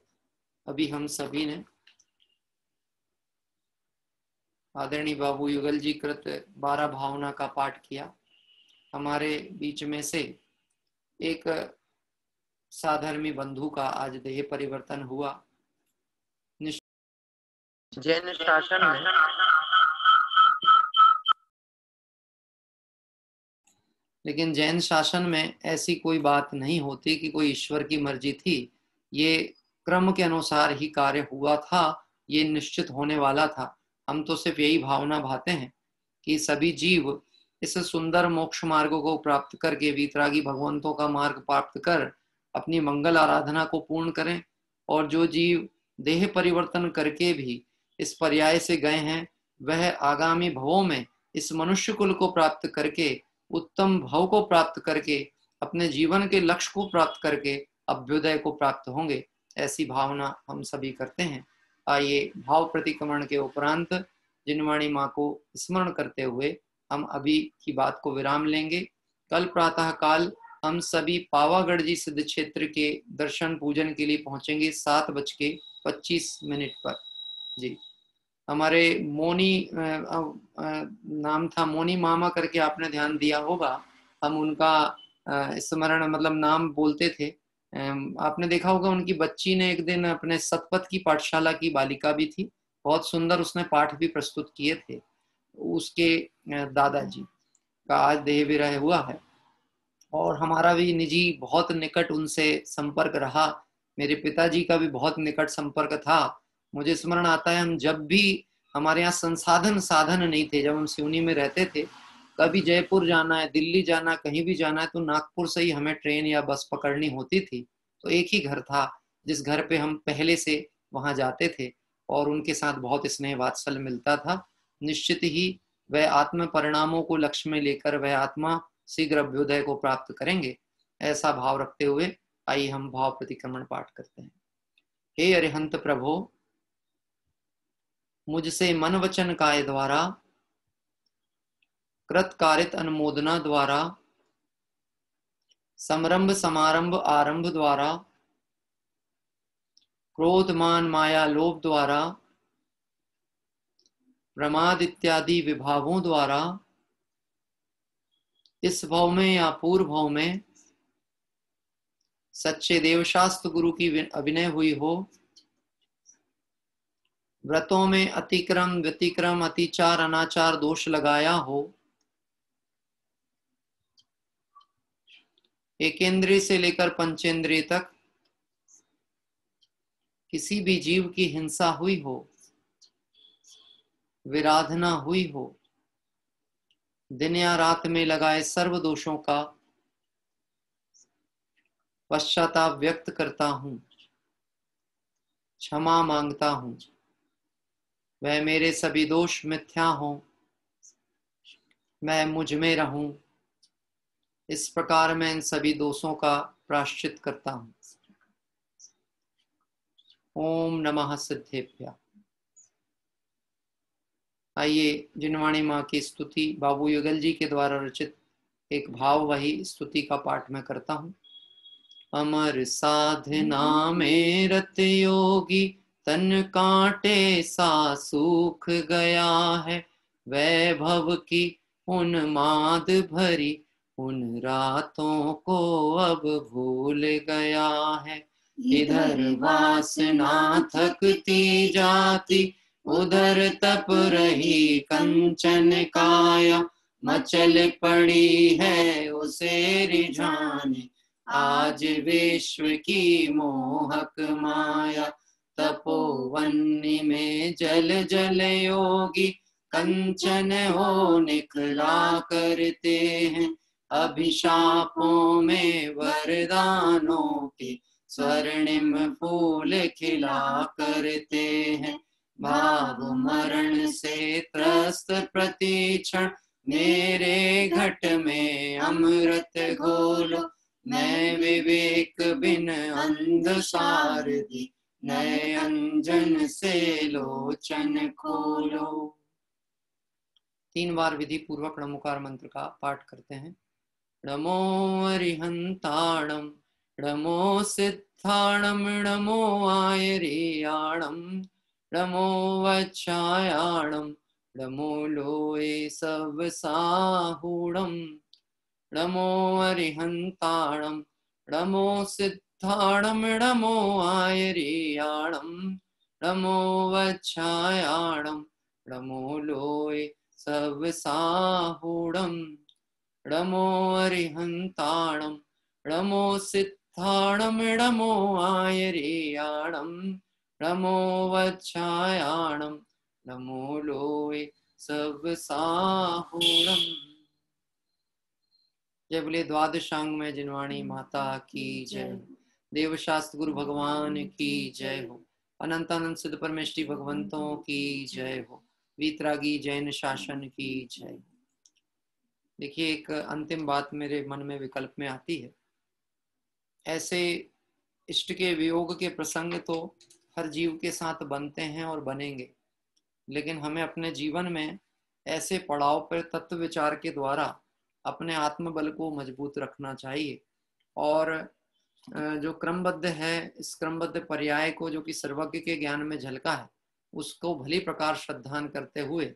Speaker 5: अभी हम सभी ने आदरणीय बाबू युगल जी कृत 12 भावना का पाठ किया। हमारे बीच में से एक साधर्मी बंधु का आज देह परिवर्तन हुआ। जैन शासन में लेकिन जैन शासन में ऐसी कोई बात नहीं होती कि कोई ईश्वर की मर्जी थी। ये क्रम के अनुसार ही कार्य हुआ था, ये निश्चित होने वाला था। हम तो सिर्फ यही भावना भाते हैं कि सभी जीव इस सुंदर मोक्ष मार्ग को प्राप्त करके वीतरागी भगवंतों का मार्ग प्राप्त कर अपनी मंगल आराधना को पूर्ण करें। और जो जीव देह परिवर्तन करके भी इस पर्याय से गए हैं, वह आगामी भवों में इस मनुष्य कुल को प्राप्त करके, उत्तम भव को प्राप्त करके, अपने जीवन के लक्ष्य को प्राप्त करके अभ्युदय को प्राप्त होंगे। ऐसी भावना हम सभी करते हैं। आइए भाव प्रतिक्रमण के उपरांत जिनवाणी माँ को स्मरण करते हुए हम अभी की बात को विराम लेंगे। कल प्रातः काल हम सभी पावागढ़ जी सिद्ध क्षेत्र के दर्शन पूजन के लिए पहुंचेंगे 7:25 पर। जी, हमारे मोनी नाम था मोनी मामा करके आपने ध्यान दिया होगा। हम उनका स्मरण मतलब नाम बोलते थे। आपने देखा होगा उनकी बच्ची ने एक दिन अपने सतपथ की पाठशाला की बालिका भी थी, बहुत सुंदर उसने पाठ भी प्रस्तुत किए थे। उसके दादाजी का आज देह विरह हुआ है और हमारा भी निजी बहुत निकट उनसे संपर्क रहा। मेरे पिताजी का भी बहुत निकट संपर्क था। मुझे स्मरण आता है हम जब भी, हमारे यहाँ संसाधन साधन नहीं थे, जब हम सिवनी में रहते थे कभी जयपुर जाना है, दिल्ली जाना, कहीं भी जाना है तो नागपुर से ही हमें ट्रेन या बस पकड़नी होती थी। तो एक ही घर था जिस घर पे हम पहले से वहां जाते थे और उनके साथ बहुत स्नेह वात्सल्य मिलता था। निश्चित ही वह आत्म परिणामों को लक्ष्य में लेकर वह आत्मा शीघ्र अभ्युदय को प्राप्त करेंगे, ऐसा भाव रखते हुए आइए हम भाव प्रतिक्रमण पाठ करते हैं। हे अरिहंत प्रभो, मुझसे मन वचन काय द्वारा कृत कारित अनुमोदना द्वारा समरंभ समारंभ आरंभ द्वारा क्रोध मान माया लोभ द्वारा प्रमाद इत्यादि विभावों द्वारा इस भव में या पूर्व भव में सच्चे देवशास्त्र गुरु की अभिनय हुई हो, व्रतों में अतिक्रम व्यतिक्रम अतिचार अनाचार दोष लगाया हो, एकेंद्रिय से लेकर पंचेंद्रिय तक किसी भी जीव की हिंसा हुई हो, विराधना हुई हो, दिन या रात में लगाए सर्व दोषों का पश्चाताप व्यक्त करता हूं, क्षमा मांगता हूं। वह मेरे सभी दोष मिथ्या हो, मैं मुझ में रहूं, इस प्रकार मैं इन सभी दोषों का प्रायश्चित करता हूं। ओम नमः सिद्धेभ्यः। आइए जिनवाणी माँ की स्तुति बाबू युगल जी के द्वारा रचित एक भाव वही स्तुति का पाठ मैं करता हूँ। अमर साधना में रत योगी तन कांटे सा सूख गया है, वैभव की उन्माद भरी उन रातों को अब भूल गया है। इधर वासना थकती जाती, उधर तप रही कंचन काया, मचल पड़ी है उसे रिझाने आज विश्व की मोहक माया। तपोवन्नी में जल जल योगी कंचन हो निकला करते हैं, अभिशापों में वरदानों के स्वर्णिम फूल खिला करते हैं। भाव मरण से त्रस्त प्रतिक्षण मेरे घट में अमृत घोलो, मैं विवेक बिन अंध सारथी नए अंजन से लोचन खोलो। 3 बार विधि पूर्वक नमोकार मंत्र का पाठ करते हैं। नमो अरिहंताणम नमो सिद्धाणम नमो आयरियाणम नमो वच्छायाणम नमो लोए सब साहूणम। नमो अरिहंताणम नमो सिद्धाणम नमो आयरियाणम नमो वच्छायाणम नमो लोए सब साहूणम। नमो अरिहंताणम नमो सिद्धाणम नमो आयरियाणम नमो वच्छायाणम नमो लोए सब साहूणम। जय बोले द्वादशांग में जिनवाणी माता की जय, देवशास्त्र गुरु भगवान की जय हो, अनंत अनंत सिद्ध परमेष्टि भगवंतों की जय हो, वीतरागी जैन शासन की जय। देखिए, एक अंतिम बात मेरे मन में विकल्प में आती है। ऐसे इष्ट के वियोग के प्रसंग तो हर जीव के साथ बनते हैं और बनेंगे, लेकिन हमें अपने जीवन में ऐसे पड़ाव पर तत्व विचार के द्वारा अपने आत्मबल को मजबूत रखना चाहिए और जो क्रमबद्ध है, इस क्रमबद्ध पर्याय को जो कि सर्वज्ञ के ज्ञान में झलका है, उसको भली प्रकार श्रद्धान करते हुए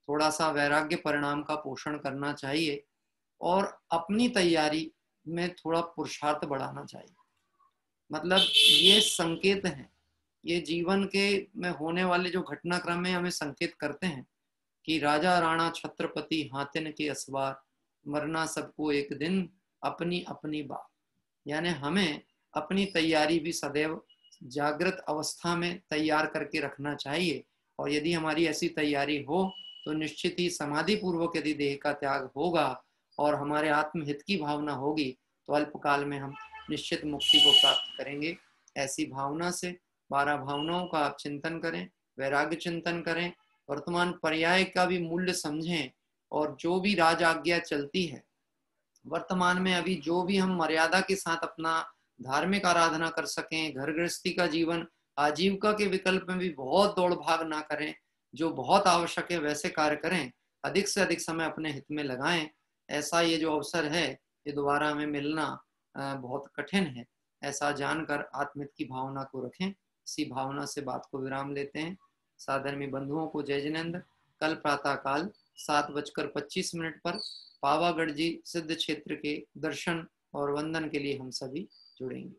Speaker 5: थोड़ा सा वैराग्य परिणाम का पोषण करना चाहिए और अपनी तैयारी में थोड़ा पुरुषार्थ बढ़ाना चाहिए। मतलब ये संकेत हैं, ये जीवन के में होने वाले जो घटनाक्रम में हमें संकेत करते हैं कि राजा राणा छत्रपति हाथिन के असवार, मरना सबको एक दिन अपनी अपनी बात। यानी हमें अपनी तैयारी भी सदैव जागृत अवस्था में तैयार करके रखना चाहिए और यदि हमारी ऐसी तैयारी हो तो निश्चित ही समाधि पूर्वक यदि देह का त्याग होगा और हमारे आत्महित की भावना होगी तो अल्पकाल में हम निश्चित मुक्ति को प्राप्त करेंगे। ऐसी भावना से 12 भावनाओं का आप चिंतन करें, वैराग्य चिंतन करें, वर्तमान पर्याय का भी मूल्य समझें और जो भी राज आज्ञा चलती है वर्तमान में, अभी जो भी हम मर्यादा के साथ अपना धार्मिक आराधना कर सकें, घर गृहस्थी का जीवन, आजीविका के विकल्प में भी बहुत दौड़ भाग ना करें, जो बहुत आवश्यक है वैसे कार्य करें, अधिक से अधिक समय अपने हित में लगाएं। ऐसा ये जो अवसर है ये दोबारा हमें मिलना बहुत कठिन है, ऐसा जानकर आत्मित की भावना को रखें। इसी भावना से बात को विराम लेते हैं। साधर्मी बंधुओं को जय जिनेंद्र। कल प्रातः काल 7:25 पर पावागढ़ जी सिद्ध क्षेत्र के दर्शन और वंदन के लिए हम सभी जुड़ेंगे।